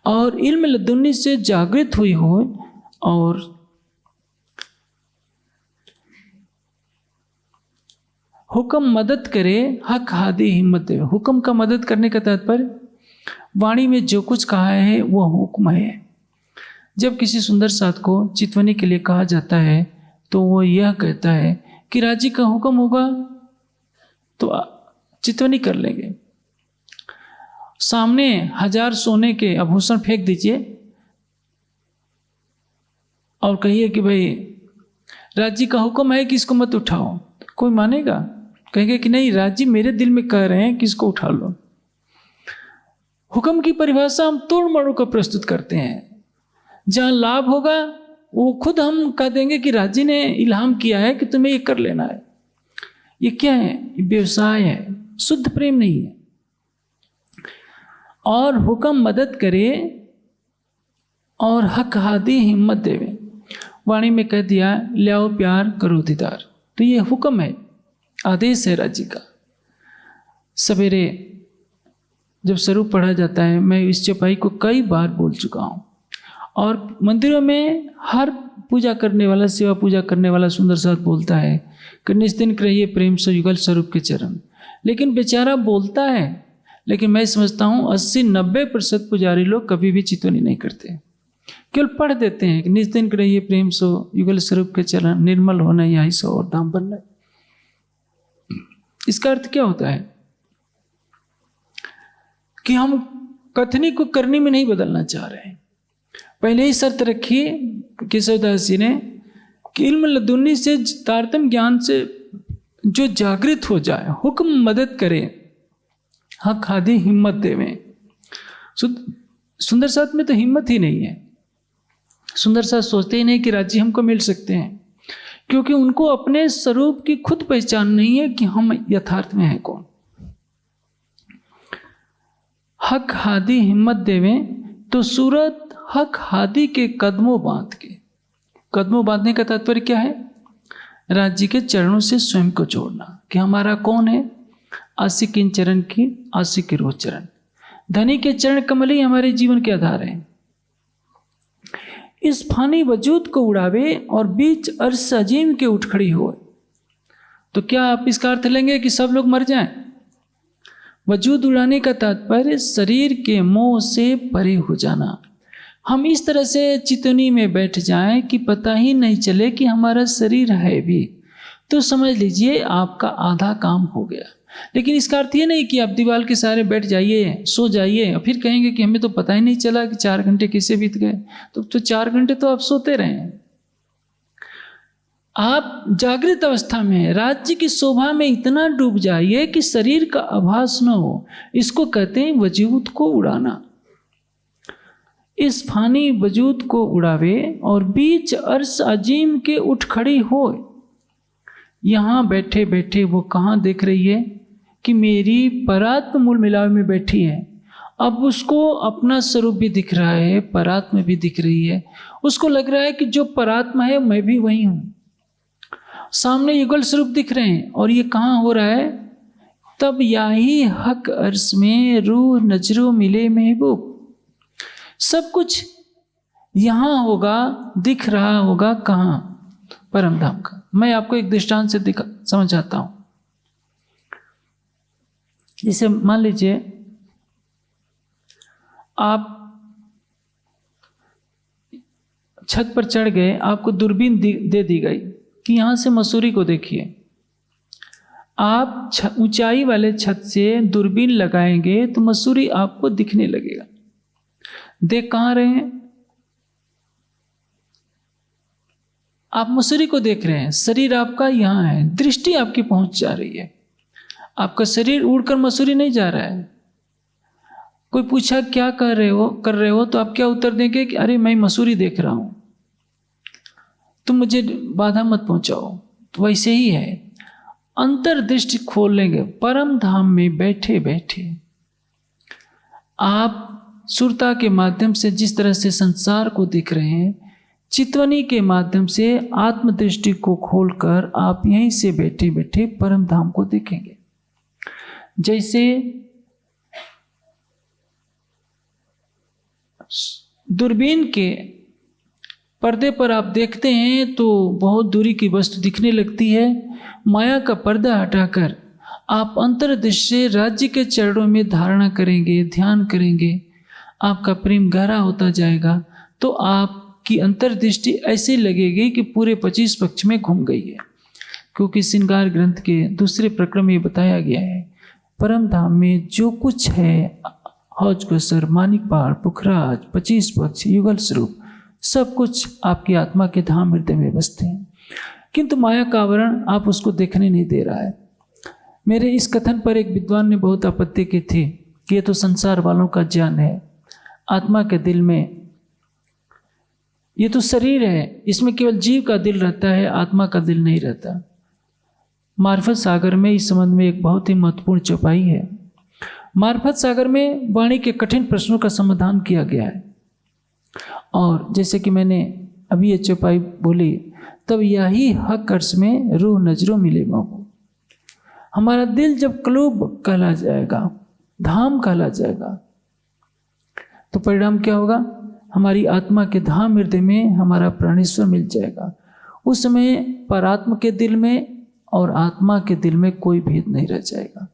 और इल्म लदुन्नी से जागृत हुई हो और हुक्म मदद करे, हक हादी हिम्मत दे। हुक्म का मदद करने का तात्पर्य वाणी में जो कुछ कहा है वो हुक्म है। जब किसी सुंदर साथ को चितवनी के लिए कहा जाता है तो वो यह कहता है कि राजी का हुक्म होगा तो चितवनी कर लेंगे। सामने 1000 सोने के आभूषण फेंक दीजिए और कहिए कि भाई राजी का हुक्म है कि इसको मत उठाओ, कोई मानेगा? कहेंगे कि नहीं, राजी मेरे दिल में कह रहे हैं कि इसको उठा लो। हुक्म की परिभाषा हम तोड़ मरोड़ कर प्रस्तुत करते हैं। जहां लाभ होगा वो खुद हम कह देंगे कि राजी ने इल्हाम किया है कि तुम्हें ये कर लेना है। ये क्या है? ये व्यवसाय है, शुद्ध प्रेम नहीं है। और हुक्म मदद करे और हक हादी हिम्मत देवे। वाणी में कह दिया ले आओ प्यार करो दीदार, तो ये हुक्म है, आदेश है राजी का। सवेरे जब स्वरूप पढ़ा जाता है, मैं इस चौपाई को कई बार बोल चुका हूँ, और मंदिरों में हर पूजा करने वाला, सेवा पूजा करने वाला सुंदर साथ बोलता है कि निस्दिन रहिए प्रेम से युगल स्वरूप के चरण। लेकिन बेचारा बोलता है, लेकिन मैं समझता हूँ 80-90% पुजारी लोग कभी भी चितवनी नहीं करते, केवल पढ़ देते हैं कि निस्दिन रहिए प्रेम सो युगल स्वरूप के चरण, निर्मल होना यही सो और दाम बनना। इसका अर्थ क्या होता है कि हम कथनी को करनी में नहीं बदलना चाह रहे हैं। पहले ही शर्त रखी केशवदास जी ने कि इल्म लदुन्नी से, तारतम्य ज्ञान से जो जागृत हो जाए, हुक्म मदद करे, हक हादी हिम्मत देवे। सुंदर साथ में तो हिम्मत ही नहीं है। सुंदर साथ सोचते ही नहीं कि राजी हमको मिल सकते हैं, क्योंकि उनको अपने स्वरूप की खुद पहचान नहीं है कि हम यथार्थ में हैं कौन। हक हादी हिम्मत देवे तो सूरत हक हादी के कदमों बांध के। कदमों बांधने का तात्पर्य क्या है? राज्य के चरणों से स्वयं को जोड़ना कि हमारा कौन है? आशिक इन चरण की, आशिक के रोज चरण। धनी के चरण कमल ही हमारे जीवन के आधार हैं। इस फानी वजूद को उड़ावे और बीच अर्श अजीम के उठ खड़ी हो। तो क्या आप इसका अर्थ लेंगे कि सब लोग मर जाएं? वजूद उड़ाने का तात्पर्य शरीर के मोह से परे हो जाना। हम इस तरह से चितवनी में बैठ जाएं कि पता ही नहीं चले कि हमारा शरीर है भी, तो समझ लीजिए आपका आधा काम हो गया। लेकिन इसका अर्थ ये नहीं कि आप दीवार के सहारे बैठ जाइए, सो जाइए और फिर कहेंगे कि हमें तो पता ही नहीं चला कि 4 घंटे कैसे बीत गए। तो 4 घंटे तो आप सोते रहे। आप जागृत अवस्था में राज्य की शोभा में इतना डूब जाइए कि शरीर का आभास न हो। इसको कहते हैं वजूद को उड़ाना। इस फानी वजूद को उड़ावे और बीच अर्श अजीम के उठ खड़ी हो। यहाँ बैठे बैठे वो कहाँ देख रही है कि मेरी परात्म मूल मिलाव में बैठी है। अब उसको अपना स्वरूप भी दिख रहा है, परात्म भी दिख रही है। उसको लग रहा है कि जो परात्मा है मैं भी वही हूँ। सामने युगल स्वरूप दिख रहे हैं और ये कहाँ हो रहा है? तब यही हक अर्श में रूह नजरों मिले महबूब। सब कुछ यहाँ होगा, दिख रहा होगा कहाँ? परम धाम का। मैं आपको एक दृष्टांत से समझाता हूँ। जैसे मान लीजिए आप छत पर चढ़ गए, आपको दूरबीन दे दी गई कि यहाँ से मसूरी को देखिए। आप ऊंचाई वाले छत से दूरबीन लगाएंगे तो मसूरी आपको दिखने लगेगा। देख कहाँ रहे हैं? आप मसूरी को देख रहे हैं, शरीर आपका यहाँ है, दृष्टि आपकी पहुंच जा रही है। आपका शरीर उड़कर मसूरी नहीं जा रहा है। कोई पूछा क्या कर रहे हो तो आप क्या उत्तर देंगे कि अरे मैं मसूरी देख रहा हूं, तुम मुझे बाधा मत पहुंचाओ। तो वैसे ही है, अंतर्दृष्टि खोल लेंगे। परम धाम में बैठे बैठे आप सुरता के माध्यम से जिस तरह से संसार को देख रहे हैं, चितवनी के माध्यम से आत्मदृष्टि को खोलकर आप यहीं से बैठे बैठे परम धाम को देखेंगे। जैसे दूरबीन के पर्दे पर आप देखते हैं तो बहुत दूरी की वस्तु दिखने लगती है। माया का पर्दा हटाकर आप अंतर्दृष्टि से राज्य के चरणों में धारणा करेंगे, ध्यान करेंगे, आपका प्रेम गहरा होता जाएगा, तो आपकी अंतर्दृष्टि ऐसे लगेगी कि पूरे 25 पक्ष में घूम गई है। क्योंकि श्रृंगार ग्रंथ के दूसरे प्रकरण में बताया गया है, परम धाम में जो कुछ है, हौज गोसर, मानिक पहाड़, पुखराज, 25 पक्ष, युगल स्वरूप, सब कुछ आपकी आत्मा के धाम हृदय में बसते हैं। किंतु माया का आवरण आप उसको देखने नहीं दे रहा है। मेरे इस कथन पर एक विद्वान ने बहुत आपत्ति की थी कि ये तो संसार वालों का ज्ञान है। आत्मा के दिल में, ये तो शरीर है, इसमें केवल जीव का दिल रहता है, आत्मा का दिल नहीं रहता। मार्फत सागर में इस संबंध में एक बहुत ही महत्वपूर्ण चौपाई है। मार्फत सागर में वाणी के कठिन प्रश्नों का समाधान किया गया है। और जैसे कि मैंने अभी ये चौपाई बोली, तब यही हक अर्श में रूह नजरों मिले मोह। हमारा दिल जब क्लूब कहला जाएगा, धाम कहला जाएगा, तो परिणाम क्या होगा? हमारी आत्मा के धाम हृदय में हमारा प्राणेश्वर मिल जाएगा। उस समय परात्मा के दिल में और आत्मा के दिल में कोई भेद नहीं रह जाएगा।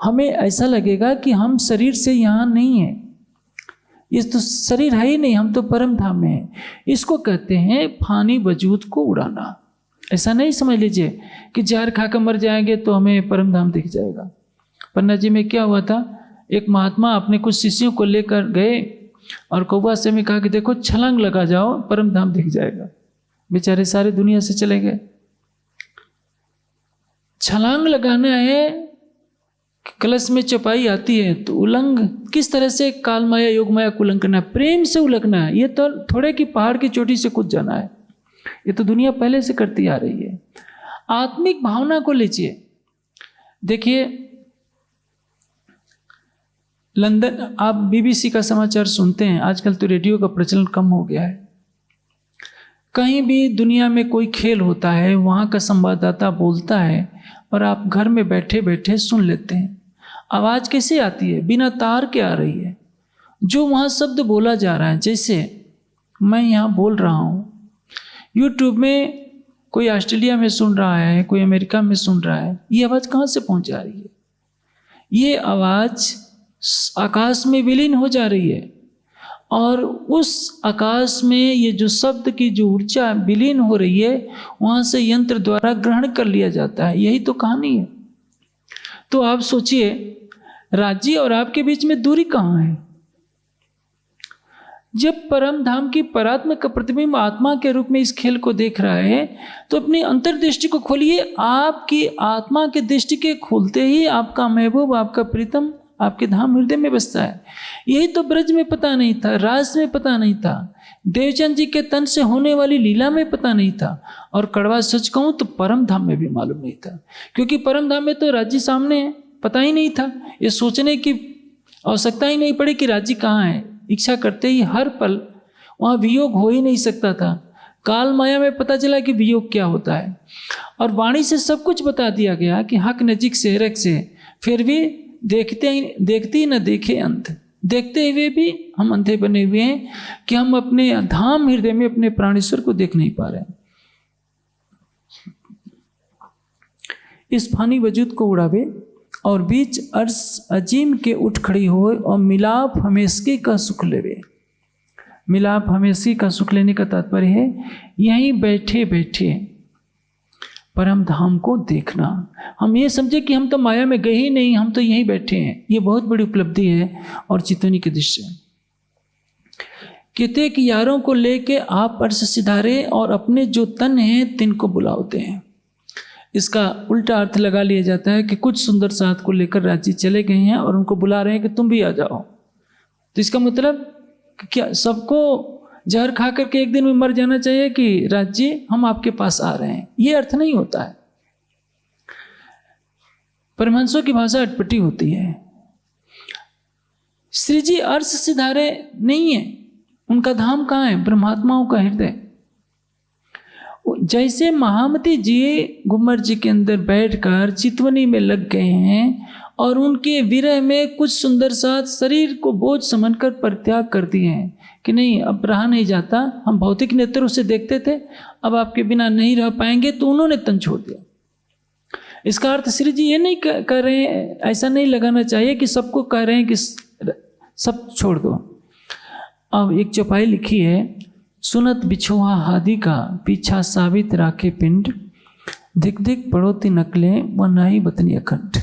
हमें ऐसा लगेगा कि हम शरीर से यहाँ नहीं हैं, ये तो शरीर है ही नहीं, हम तो परम धाम में हैं। इसको कहते हैं फानी वजूद को उड़ाना। ऐसा नहीं समझ लीजिए कि जहर खाकर मर जाएंगे तो हमें परम धाम दिख जाएगा। पन्ना जी में क्या हुआ था, एक महात्मा अपने कुछ शिष्यों को लेकर गए और कौवा से में कहा कि देखो छलांग लगा जाओ, परम धाम दिख जाएगा। बेचारे सारे दुनिया से चले गए। छलांग लगाना है, कलश में चौपाई आती है तो उलंग किस तरह से काल माया योग माया को उलंग करना है, प्रेम से उलगना है। ये तो थोड़े कि पहाड़ की चोटी से कूद जाना है, ये तो दुनिया पहले से करती आ रही है। आत्मिक भावना को लीजिए। देखिए लंदन, आप बीबीसी का समाचार सुनते हैं, आजकल तो रेडियो का प्रचलन कम हो गया है। कहीं भी दुनिया में कोई खेल होता है, वहाँ का संवाददाता बोलता है और आप घर में बैठे बैठे सुन लेते हैं। आवाज़ कैसे आती है? बिना तार के आ रही है। जो वहाँ शब्द बोला जा रहा है, जैसे मैं यहाँ बोल रहा हूँ, यूट्यूब में कोई ऑस्ट्रेलिया में सुन रहा है, कोई अमेरिका में सुन रहा है, ये आवाज़ कहाँ से पहुँच जा रही है? ये आवाज़ आकाश में विलीन हो जा रही है और उस आकाश में ये जो शब्द की जो ऊर्जा विलीन हो रही है, वहाँ से यंत्र द्वारा ग्रहण कर लिया जाता है। यही तो कहानी है। तो आप सोचिए, राज्य और आपके बीच में दूरी कहाँ है? जब परम धाम की परात्मा का प्रतिबिंब आत्मा के रूप में इस खेल को देख रहा है, तो अपनी अंतर्दृष्टि को खोलिए। आपकी आत्मा के दृष्टि के खोलते ही आपका महबूब, आपका प्रीतम आपके धाम हृदय में बसता है। यही तो ब्रज में पता नहीं था, राज में पता नहीं था, देवचंद जी के तन से होने वाली लीला में पता नहीं था, और कड़वा सच कहूं तो परम धाम में भी मालूम नहीं था। क्योंकि परम धाम में तो राज्य सामने है, पता ही नहीं था। ये सोचने की आवश्यकता ही नहीं पड़ी कि राज्य कहाँ है। इच्छा करते ही हर पल वहाँ वियोग हो ही नहीं सकता था। काल माया में पता चला कि वियोग क्या होता है, और वाणी से सब कुछ बता दिया गया कि हक नजीक से रख से, फिर भी देखते ही न देखे अंत। देखते हुए भी हम अंधे बने हुए हैं कि हम अपने धाम हृदय में अपने प्राणेश्वर को देख नहीं पा रहे हैं। इस फानी वजूद को उड़ावे और बीच अर्श अजीम के उठ खड़ी हो और मिलाप हमेशगी का सुख लेवे। मिलाप हमेशगी का सुख लेने का तात्पर्य है यहीं बैठे बैठे परम धाम को देखना। हम ये समझे कि हम तो माया में गए ही नहीं, हम तो यहीं बैठे हैं। ये बहुत बड़ी उपलब्धि है और चितवनी की दृष्टि से। कहते कि यारों को लेके आप अर्श सिधारे और अपने जो तन हैं तिनको बुलाते हैं। इसका उल्टा अर्थ लगा लिया जाता है कि कुछ सुंदर साथ को लेकर राज्य चले गए हैं और उनको बुला रहे हैं कि तुम भी आ जाओ। तो इसका मतलब क्या सबको जहर खा करके एक दिन में मर जाना चाहिए कि राज्य हम आपके पास आ रहे हैं? ये अर्थ नहीं होता है। परमहंसों की भाषा अटपटी होती है। श्री जी अर्श सिधारे नहीं है, उनका धाम कहाँ है? ब्रह्मात्माओं का हृदय। जैसे महामती जी घुमर जी के अंदर बैठकर चितवनी में लग गए हैं और उनके विरह में कुछ सुंदर साथ शरीर को बोझ समझकर परित्याग कर दिए हैं कि नहीं अब रहा नहीं जाता, हम भौतिक नेत्रों से देखते थे, अब आपके बिना नहीं रह पाएंगे, तो उन्होंने तन छोड़ दिया। इसका अर्थ श्री जी ये नहीं कह रहे हैं, ऐसा नहीं लगाना चाहिए कि सबको कह रहे हैं कि सब छोड़ दो। अब एक चौपाई लिखी है, सुनत बिछुआ हादी का पीछा साबित राखे पिंड, धिक धिक पड़ोती नकलें व नाही बतनी अखंड।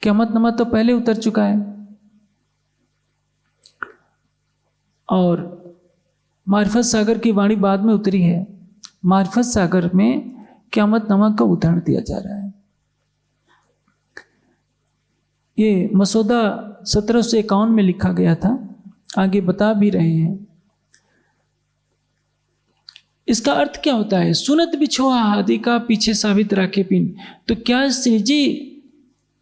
क़यामत नमा तो पहले उतर चुका है और मारिफत सागर की वाणी बाद में उतरी है। मारिफत सागर में क़यामत नमा का उदाहरण दिया जा रहा है। ये मसौदा 1751 में लिखा गया था, आगे बता भी रहे हैं। इसका अर्थ क्या होता है? सुनत बिछुआ हादी का पीछे साबित राखे पिन। तो क्या श्री जी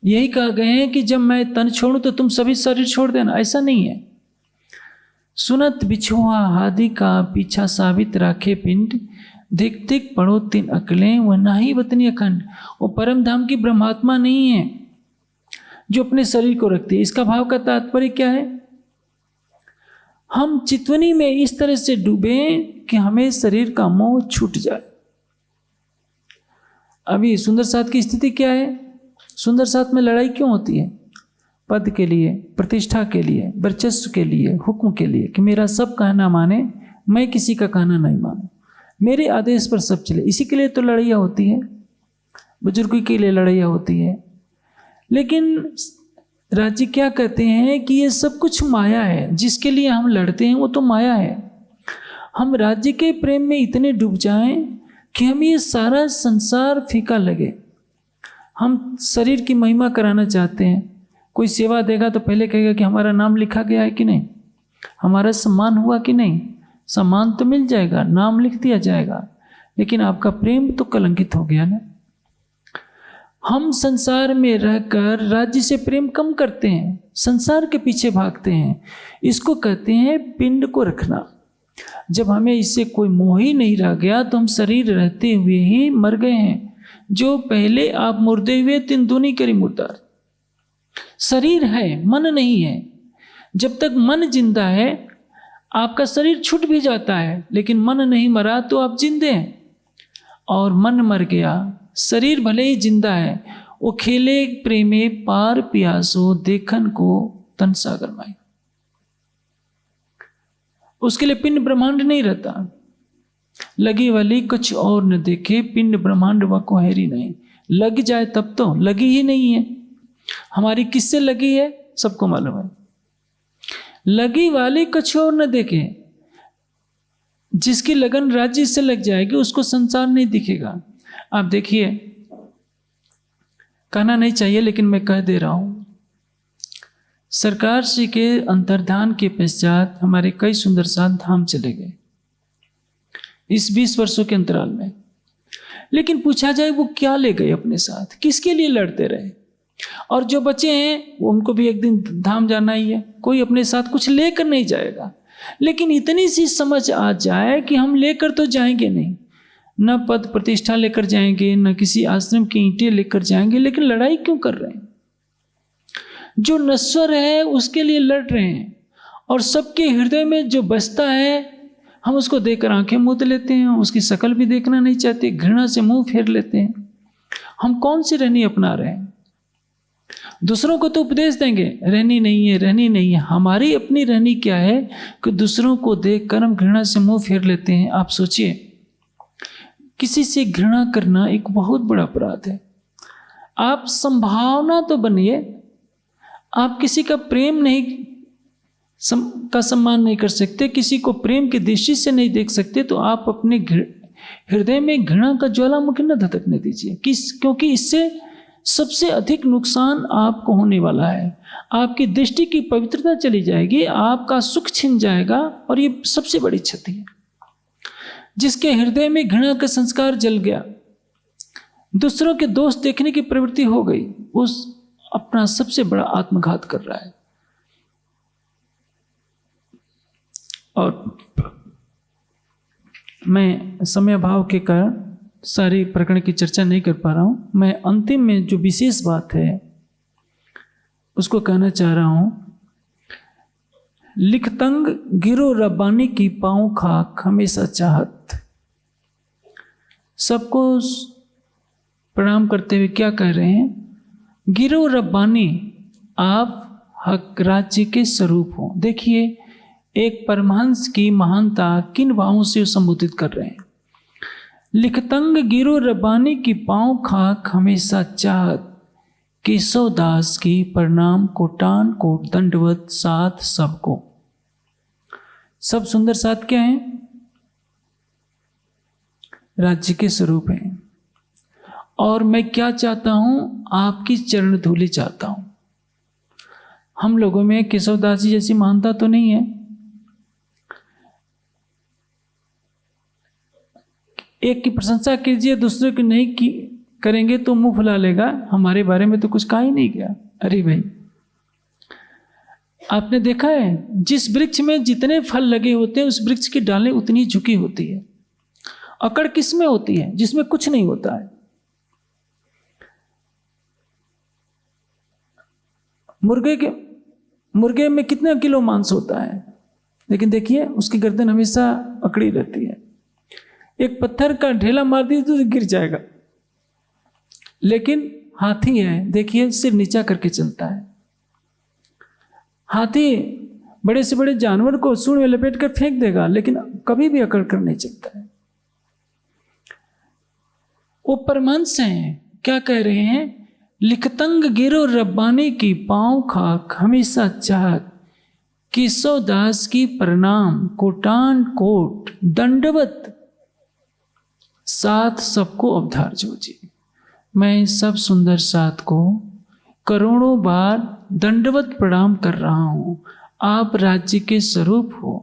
यही कह गए हैं कि जब मैं तन छोड़ूं तो तुम सभी शरीर छोड़ देना? ऐसा नहीं है। सुनत बिछुआ हादी का पीछा साबित राखे पिंड, धिक धिक पढ़ो तीन अकलें व नाही बतनी अखंड। वो परम धाम की ब्रह्मात्मा नहीं है जो अपने शरीर को रखती है। इसका भाव का तात्पर्य क्या है? हम चितवनी में इस तरह से डूबे कि हमें शरीर का मोह छूट जाए। अभी सुंदर साथ की स्थिति क्या है? सुंदर साथ में लड़ाई क्यों होती है? पद के लिए, प्रतिष्ठा के लिए, वर्चस्व के लिए, हुक्म के लिए, कि मेरा सब कहना माने, मैं किसी का कहना नहीं मानूं, मेरे आदेश पर सब चले। इसी के लिए तो लड़ाइयाँ होती है, बुजुर्गों के लिए लड़ाइयाँ होती है। लेकिन राज्य क्या कहते हैं कि ये सब कुछ माया है, जिसके लिए हम लड़ते हैं वो तो माया है। हम राज्य के प्रेम में इतने डूब जाएं कि हम ये सारा संसार फीका लगे। हम शरीर की महिमा कराना चाहते हैं। कोई सेवा देगा तो पहले कहेगा कि हमारा नाम लिखा गया है कि नहीं, हमारा सम्मान हुआ कि नहीं। सम्मान तो मिल जाएगा, नाम लिख दिया जाएगा, लेकिन आपका प्रेम तो कलंकित हो गया ना। हम संसार में रहकर राज्य से प्रेम कम करते हैं, संसार के पीछे भागते हैं। इसको कहते हैं पिंड को रखना। जब हमें इससे कोई मोह ही नहीं रह गया तो हम शरीर रहते हुए ही मर गए हैं। जो पहले आप मुर्दे हुए तीन दूनी करी मुर्दार। शरीर है, मन नहीं है। जब तक मन जिंदा है, आपका शरीर छूट भी जाता है, लेकिन मन नहीं मरा तो आप जिंदे हैं। और मन मर गया, शरीर भले ही जिंदा है, वो खेले प्रेमे पार प्यासो देखन को तन सागर माई। उसके लिए पिंड ब्रह्मांड नहीं रहता। लगी वाली कुछ और न देखे, पिंड ब्रह्मांड व कोहरी नहीं। लग जाए तब तो, लगी ही नहीं है। हमारी किससे लगी है सबको मालूम है। लगी वाली कुछ और न देखे। जिसकी लगन राज्य से लग जाएगी उसको संसार नहीं दिखेगा। आप देखिए, कहना नहीं चाहिए लेकिन मैं कह दे रहा हूं, सरकार श्री के अंतर्धान के पश्चात हमारे कई सुंदर साथ धाम चले गए इस 20 वर्षों के अंतराल में। लेकिन पूछा जाए वो क्या ले गए अपने साथ, किसके लिए लड़ते रहे? और जो बचे हैं वो उनको भी एक दिन धाम जाना ही है। कोई अपने साथ कुछ लेकर नहीं जाएगा, लेकिन इतनी सी समझ आ जाए कि हम लेकर तो जाएंगे नहीं, न पद प्रतिष्ठा लेकर जाएंगे, न किसी आश्रम की ईंटें लेकर जाएंगे, लेकिन लड़ाई क्यों कर रहे हैं? जो नश्वर है उसके लिए लड़ रहे हैं। और सबके हृदय में जो बसता है हम उसको देखकर आंखें मूंद लेते हैं, उसकी शक्ल भी देखना नहीं चाहते, घृणा से मुंह फेर लेते हैं। हम कौन सी रहनी अपना रहे हैं? दूसरों को तो उपदेश देंगे, रहनी नहीं है, रहनी नहीं है। हमारी अपनी रहनी क्या है कि दूसरों को देखकर हम घृणा से मुंह फेर लेते हैं। आप सोचिए, किसी से घृणा करना एक बहुत बड़ा अपराध है। आप संभावना तो बनिए, आप किसी का प्रेम नहीं का सम्मान नहीं कर सकते, किसी को प्रेम की दृष्टि से नहीं देख सकते, तो आप अपने हृदय में घृणा का ज्वालामुखी न धधकने दीजिए। क्योंकि इससे सबसे अधिक नुकसान आपको होने वाला है। आपकी दृष्टि की पवित्रता चली जाएगी, आपका सुख छिन जाएगा, और ये सबसे बड़ी क्षति है। जिसके हृदय में घृणा का संस्कार जल गया, दूसरों के दोष देखने की प्रवृत्ति हो गई, उस अपना सबसे बड़ा आत्मघात कर रहा है। और मैं समय अभाव के कारण सारे प्रकरण की चर्चा नहीं कर पा रहा हूँ। मैं अंतिम में जो विशेष बात है उसको कहना चाह रहा हूं, लिखतंग गिरो रब्बानी की पाँव खाक हमेशा चाहत। सबको प्रणाम करते हुए क्या कह रहे हैं, गिरो रब्बानी, आप हक राज्य के स्वरूप हो। देखिए एक परमहंस की महानता किन भावों से संबोधित कर रहे हैं। लिखतंग गिरो रब्बानी की पाँव खाक हमेशा चाहत, केशव दास की प्रणाम कोटान कोट दंडवत साथ सबको। सब सुंदर साथ क्या है, राज्य के स्वरूप हैं। और मैं क्या चाहता हूं, आपकी चरण धूलि चाहता हूं। हम लोगों में केशवदास जी जैसी महानता तो नहीं है। एक की प्रशंसा कीजिए, दूसरे की नहीं की करेंगे तो मुंह फुला लेगा, हमारे बारे में तो कुछ कहा ही नहीं गया। अरे भाई, आपने देखा है जिस वृक्ष में जितने फल लगे होते हैं उस वृक्ष की डालें उतनी झुकी होती है। अकड़ किस में होती है, जिसमें कुछ नहीं होता है। मुर्गे में कितना किलो मांस होता है, लेकिन देखिए उसकी गर्दन हमेशा अकड़ी रहती है। एक पत्थर का ढेला मार दिए तो गिर जाएगा, लेकिन हाथी है, देखिए सिर नीचा करके चलता है। हाथी बड़े से बड़े जानवर को सूंड में लपेट कर फेंक देगा, लेकिन कभी भी अकड़ कर नहीं चलता है। वो परमहंस हैं, क्या कह रहे हैं, लिखतंग गिरो रब्बानी की पाँव खाक हमेशा चाहत, केशव दास की प्रणाम कोटान कोट दंडवत साथ सबको अवधार जो जी। मैं सब सुंदर साथ को करोड़ों बार दंडवत प्रणाम कर रहा हूं। आप राज्य के स्वरूप हो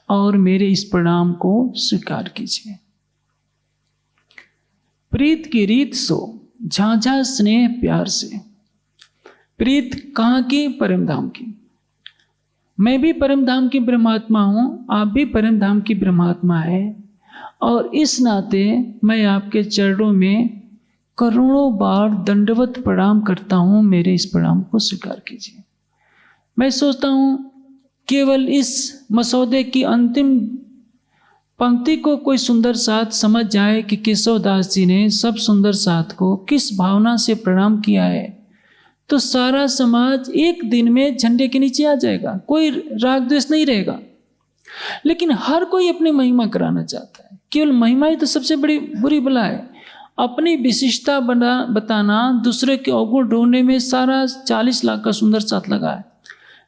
और मेरे इस प्रणाम को स्वीकार कीजिए। प्रीत की रीत सो झांझा स्नेह प्यार से। प्रीत कहाँ की, परम धाम की। मैं भी परम धाम की ब्रह्मात्मा हूं, आप भी परम धाम की ब्रह्मात्मा है, और इस नाते मैं आपके चरणों में करोड़ों बार दंडवत प्रणाम करता हूं, मेरे इस प्रणाम को स्वीकार कीजिए। मैं सोचता हूं केवल इस मसौदे की अंतिम पंक्ति को कोई सुंदर साथ समझ जाए कि केशव दास जी ने सब सुंदर साथ को किस भावना से प्रणाम किया है, तो सारा समाज एक दिन में झंडे के नीचे आ जाएगा। कोई राग द्वेष नहीं रहेगा, लेकिन हर कोई अपनी महिमा कराना चाहता है। केवल महिमा ही तो सबसे बड़ी बुरी बला है। अपनी विशिष्टता बताना, दूसरे के अवगुण ढूंढने में सारा 40 लाख का सुंदर साथ लगा है।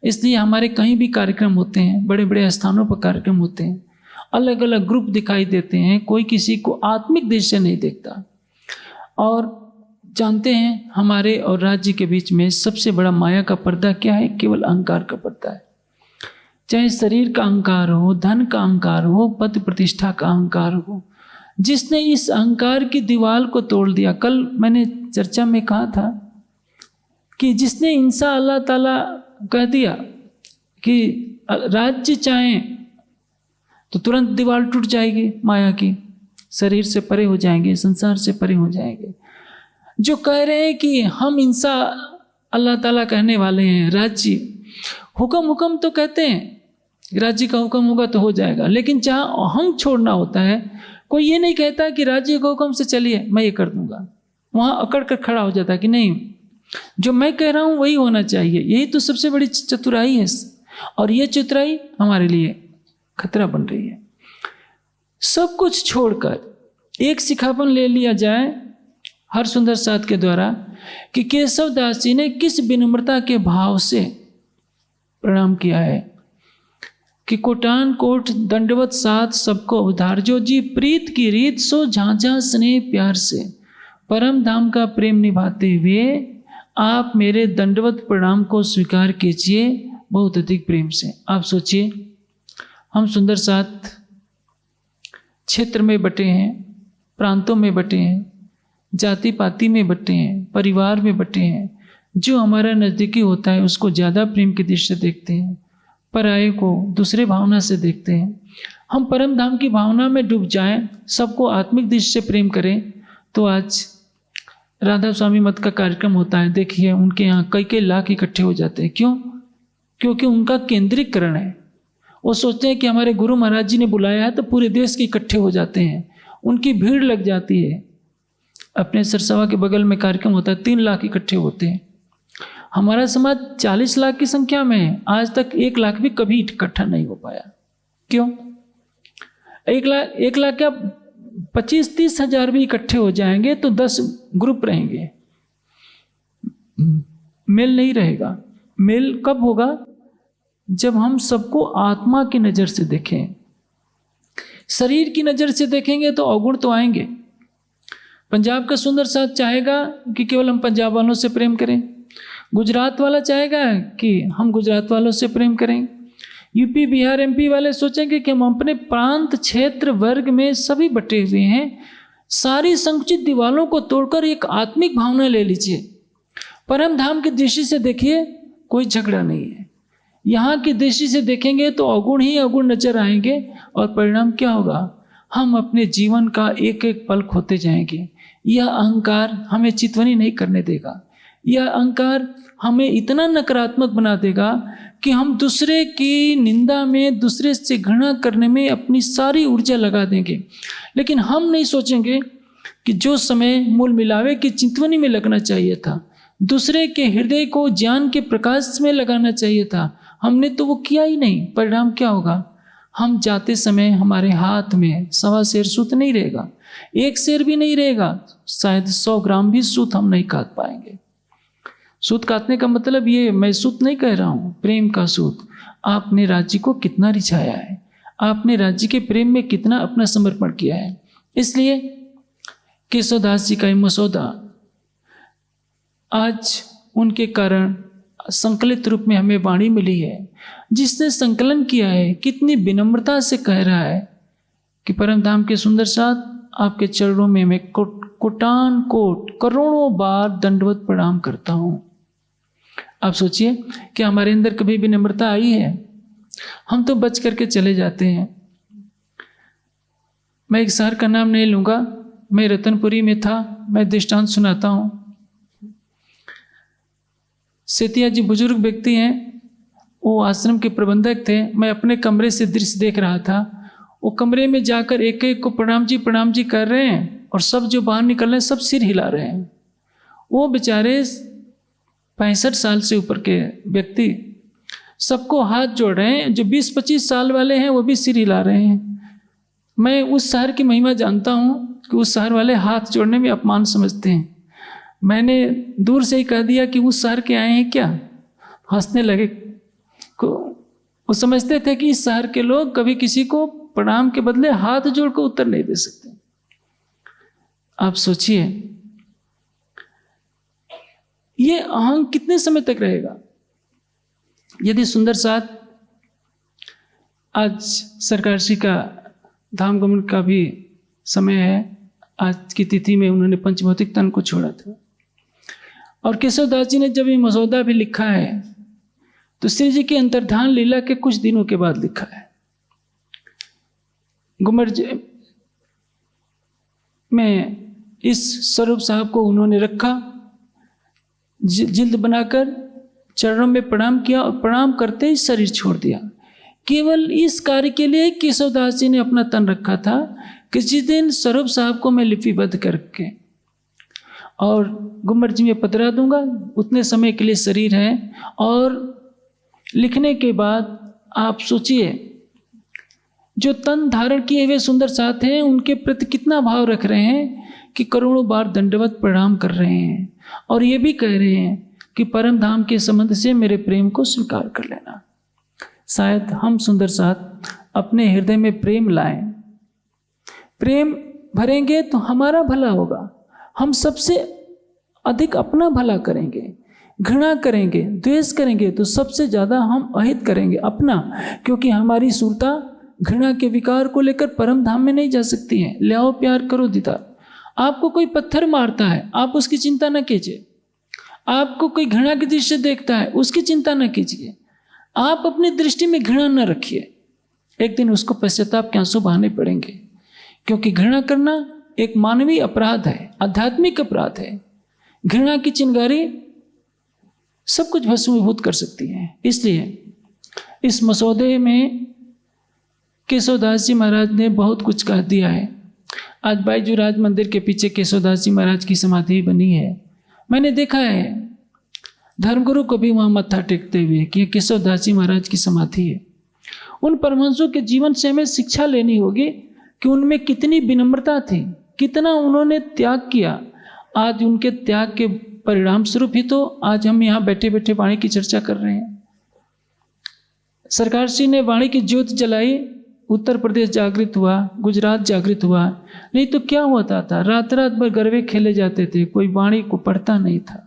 इसलिए हमारे कहीं भी कार्यक्रम होते हैं, बड़े बड़े स्थानों पर कार्यक्रम होते हैं, अलग अलग ग्रुप दिखाई देते हैं, कोई किसी को आत्मिक दृष्टि से नहीं देखता। और जानते हैं हमारे और राज्य के बीच में सबसे बड़ा माया का पर्दा क्या है, केवल अहंकार का पर्दा है। चाहे शरीर का अहंकार हो, धन का अहंकार हो, पद प्रतिष्ठा का अहंकार हो, जिसने इस अहंकार की दीवार को तोड़ दिया। कल मैंने चर्चा में कहा था कि जिसने इंसा अल्लाह ताला कह दिया कि राज्य चाहें तो तुरंत दीवार टूट जाएगी माया की, शरीर से परे हो जाएंगे, संसार से परे हो जाएंगे। जो कह रहे हैं कि हम इंसा अल्लाह ताला कहने वाले हैं, राज्य हुक्म तो कहते हैं, राज्य का हुक्म होगा तो हो जाएगा, लेकिन जहाँ हम छोड़ना होता है, कोई ये नहीं कहता कि राज्य के हुक्म से चलिए मैं ये कर दूंगा। वहाँ अकड़ कर खड़ा हो जाता है कि नहीं, जो मैं कह रहा हूँ वही होना चाहिए। यही तो सबसे बड़ी चतुराई है, और ये चतुराई हमारे लिए खतरा बन रही है। सब कुछ छोड़कर एक सिखापन ले लिया जाए हर सुंदर साथ के द्वारा कि केशव दास जी ने किस विनम्रता के भाव से प्रणाम किया है कि कोटान कोट दंडवत साथ सबको उधार जो जी। प्रीत की रीत सो झांझा स्नेह प्यार से, परम धाम का प्रेम निभाते हुए आप मेरे दंडवत प्रणाम को स्वीकार कीजिए बहुत अधिक प्रेम से। आप सोचिए, हम सुंदर साथ क्षेत्र में बटे हैं, प्रांतों में बटे हैं, जाति पाति में बटे हैं, परिवार में बटे हैं। जो हमारा नज़दीकी होता है उसको ज़्यादा प्रेम की दृष्टि से देखते हैं, पराये को दूसरे भावना से देखते हैं। हम परम धाम की भावना में डूब जाएं, सबको आत्मिक दृष्टि से प्रेम करें, तो आज राधा स्वामी मत का कार्यक्रम होता है, देखिए उनके यहाँ कई कई लाख इकट्ठे हो जाते हैं। क्यों? क्योंकि उनका केंद्रीकरण है। वो सोचते हैं कि हमारे गुरु महाराज जी ने बुलाया है तो पूरे देश के इकट्ठे हो जाते हैं, उनकी भीड़ लग जाती है। अपने सरसवा के बगल में कार्यक्रम होता है, 3 लाख इकट्ठे होते हैं। हमारा समाज 40 लाख की संख्या में है, आज तक 1 लाख भी कभी इकट्ठा नहीं हो पाया। क्यों? 1 लाख क्या 25-30 हजार भी इकट्ठे हो जाएंगे तो 10 ग्रुप रहेंगे, मेल नहीं रहेगा। मेल कब होगा? जब हम सबको आत्मा की नज़र से देखें। शरीर की नज़र से देखेंगे तो अवगुण तो आएंगे। पंजाब का सुंदर साथ चाहेगा कि केवल हम पंजाब वालों से प्रेम करें, गुजरात वाला चाहेगा कि हम गुजरात वालों से प्रेम करें, यूपी बिहार एमपी वाले सोचेंगे कि हम अपने प्रांत क्षेत्र वर्ग में सभी बटे हुए हैं, सारी संकुचित दीवारों को तोड़कर एक आत्मिक भावना ले लीजिए। परम धाम की दृष्टि से देखिए, कोई झगड़ा नहीं है। यहाँ की दृष्टि से देखेंगे तो अवगुण ही अवगुण नजर आएंगे और परिणाम क्या होगा? हम अपने जीवन का एक एक पल खोते जाएंगे। यह अहंकार हमें चितवनी नहीं करने देगा। यह अहंकार हमें इतना नकारात्मक बना देगा कि हम दूसरे की निंदा में, दूसरे से घृणा करने में अपनी सारी ऊर्जा लगा देंगे। लेकिन हम नहीं सोचेंगे कि जो समय मूल मिलावे की चितवनी में लगना चाहिए था, दूसरे के हृदय को ज्ञान के प्रकाश में लगाना चाहिए था, हमने तो वो किया ही नहीं। परिणाम क्या होगा? हम जाते समय हमारे हाथ में 1.25 सेर सूत नहीं रहेगा, 1 सेर भी नहीं रहेगा, शायद 100 ग्राम भी सूत हम नहीं काट पाएंगे। सूत काटने का मतलब ये, मैं सूत नहीं कह रहा हूँ, प्रेम का सूत। आपने राज्य को कितना रिझाया है, आपने राज्य के प्रेम में कितना अपना समर्पण किया है। इसलिए केशवदास जी का ये मसौदा आज उनके कारण संकलित रूप में हमें वाणी मिली है। जिसने संकलन किया है कितनी विनम्रता से कह रहा है कि परम धाम के सुंदर साथ, आपके चरणों में मैं कोटान कोट करोड़ों बार दंडवत प्रणाम करता हूँ। आप सोचिए कि हमारे अंदर कभी विनम्रता आई है? हम तो बच करके चले जाते हैं। मैं एक शहर का नाम नहीं लूँगा, मैं रतनपुरी में था, मैं दृष्टांत सुनाता हूँ। सेतिया जी बुजुर्ग व्यक्ति हैं, वो आश्रम के प्रबंधक थे। मैं अपने कमरे से दृश्य देख रहा था। वो कमरे में जाकर एक एक को प्रणाम जी कर रहे हैं और सब जो बाहर निकल रहे हैं सब सिर हिला रहे हैं। वो बेचारे 65 साल से ऊपर के व्यक्ति सबको हाथ जोड़ रहे हैं, जो 20-25 साल वाले हैं वो भी सिर हिला रहे हैं। मैं उस शहर की महिमा जानता हूँ कि उस शहर वाले हाथ जोड़ने में अपमान समझते हैं। मैंने दूर से ही कह दिया कि उस शहर के आए हैं क्या? हंसने लगे। वो समझते थे कि इस शहर के लोग कभी किसी को प्रणाम के बदले हाथ जोड़कर उत्तर नहीं दे सकते। आप सोचिए ये अहंग कितने समय तक रहेगा? यदि सुंदर साथ, आज सरकार श्री का धाम गमन का भी समय है, आज की तिथि में उन्होंने पंचभौतिक तन को छोड़ा था। और केशवदास जी ने जब ये मसौदा भी लिखा है तो श्री जी की अंतर्धान लीला के कुछ दिनों के बाद लिखा है। गुमर जी में इस स्वरूप साहब को उन्होंने रखा, जिल्द बनाकर चरणों में प्रणाम किया और प्रणाम करते ही शरीर छोड़ दिया। केवल इस कार्य के लिए केशवदास जी ने अपना तन रखा था कि जिस दिन स्वरूप साहब को मैं लिपिबद्ध करके और गुम्बर जी में पधरा दूंगा, उतने समय के लिए शरीर है। और लिखने के बाद आप सोचिए जो तन धारण किए हुए सुंदर साथ हैं उनके प्रति कितना भाव रख रहे हैं कि करोड़ों बार दंडवत प्रणाम कर रहे हैं और ये भी कह रहे हैं कि परम धाम के संबंध से मेरे प्रेम को स्वीकार कर लेना। शायद हम सुंदर साथ अपने हृदय में प्रेम लाएं, प्रेम भरेंगे तो हमारा भला होगा। हम सबसे अधिक अपना भला करेंगे, घृणा करेंगे, द्वेष करेंगे तो सबसे ज़्यादा हम अहित करेंगे अपना, क्योंकि हमारी सुरता घृणा के विकार को लेकर परम धाम में नहीं जा सकती है। ले आओ प्यार करो दीदार। आपको कोई पत्थर मारता है, आप उसकी चिंता न कीजिए। आपको कोई घृणा की दृष्टि से देखता है, उसकी चिंता न कीजिए। आप अपनी दृष्टि में घृणा न रखिए, एक दिन उसको पश्चाताप के आंसू बहाने पड़ेंगे। क्योंकि घृणा करना एक मानवीय अपराध है, आध्यात्मिक अपराध है। घृणा की चिंगारी सब कुछ भस्मीभूत कर सकती है। इसलिए इस मसौदे में केशवदास जी महाराज ने बहुत कुछ कह दिया है। आज बाईजूराज मंदिर के पीछे केशवदास जी महाराज की समाधि बनी है। मैंने देखा है धर्मगुरु को भी वहाँ मत्था टेकते हुए कि केशवदास जी महाराज की समाधि है। उन परमहंसों के जीवन से हमें शिक्षा लेनी होगी कि उनमें कितनी विनम्रता थी, कितना उन्होंने त्याग किया। आज उनके त्याग के परिणाम स्वरूप ही तो आज हम यहाँ बैठे बैठे वाणी की चर्चा कर रहे हैं। सरकार श्री ने वाणी की ज्योत जलाई, उत्तर प्रदेश जागृत हुआ, गुजरात जागृत हुआ। नहीं तो क्या होता था, रात रात भर गरबे खेले जाते थे, कोई वाणी को पढ़ता नहीं था।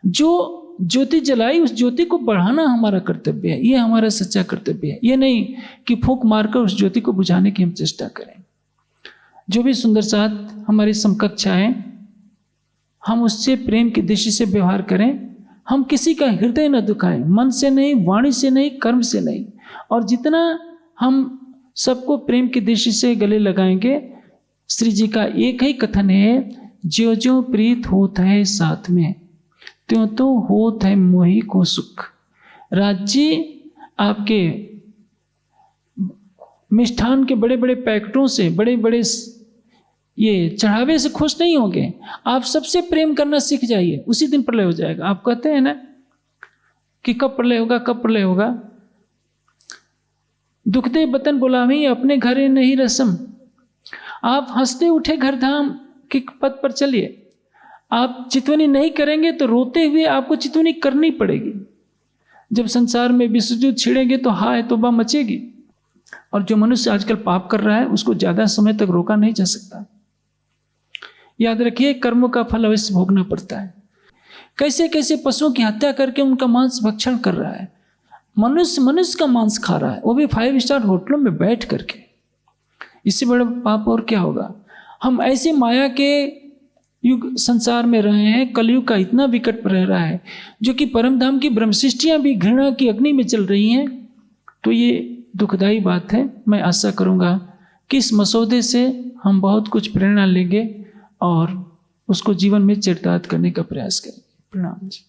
जो ज्योति जलाई उस ज्योति को बढ़ाना हमारा कर्तव्य है, ये हमारा सच्चा कर्तव्य है। ये नहीं कि फूंक मारकर उस ज्योति को बुझाने की हम चेष्टा करें। जो भी सुंदर साथ हमारी समकक्ष आए, हम उससे प्रेम की दृष्टि से व्यवहार करें। हम किसी का हृदय न दुखाएं, मन से नहीं, वाणी से नहीं, कर्म से नहीं। और जितना हम सबको प्रेम की दृष्टि से गले लगाएंगे, श्री जी का एक ही कथन है, ज्यों ज्यों प्रीत होत है साथ में, त्यों तो होत है मोही को सुख। राज जी आपके मिष्ठान के बड़े बड़े पैकेटों से, बड़े बड़े ये चढ़ावे से खुश नहीं होंगे। आप सबसे प्रेम करना सीख जाइए, उसी दिन प्रलय हो जाएगा। आप कहते हैं ना कि कब प्रलय होगा, कब प्रलय होगा। दुखदे बतन बुलावी अपने घरे नहीं रसम। आप हंसते उठे घर धाम के पद पर चलिए। आप चितवनी नहीं करेंगे तो रोते हुए आपको चितवनी करनी पड़ेगी। जब संसार में विश्वयुद्ध छिड़ेंगे तो हाय तौबा मचेगी। और जो मनुष्य आजकल पाप कर रहा है उसको ज्यादा समय तक रोका नहीं जा सकता। याद रखिए, कर्मों का फल अवश्य भोगना पड़ता है। कैसे कैसे पशुओं की हत्या करके उनका मांस भक्षण कर रहा है। मनुष्य का मांस खा रहा है, वो भी 5 स्टार होटलों में बैठ करके। इससे बड़ा पाप और क्या होगा। हम ऐसे माया के युग संसार में रहे हैं। कलयुग का इतना विकट रह रहा है, जो कि परमधाम की ब्रह्मसृष्टियां भी घृणा की अग्नि में चल रही हैं। तो ये दुखदायी बात है। मैं आशा करूंगा कि इस मसौदे से हम बहुत कुछ प्रेरणा लेंगे और उसको जीवन में चरितार्थ करने का प्रयास करेंगे। प्रणाम जी।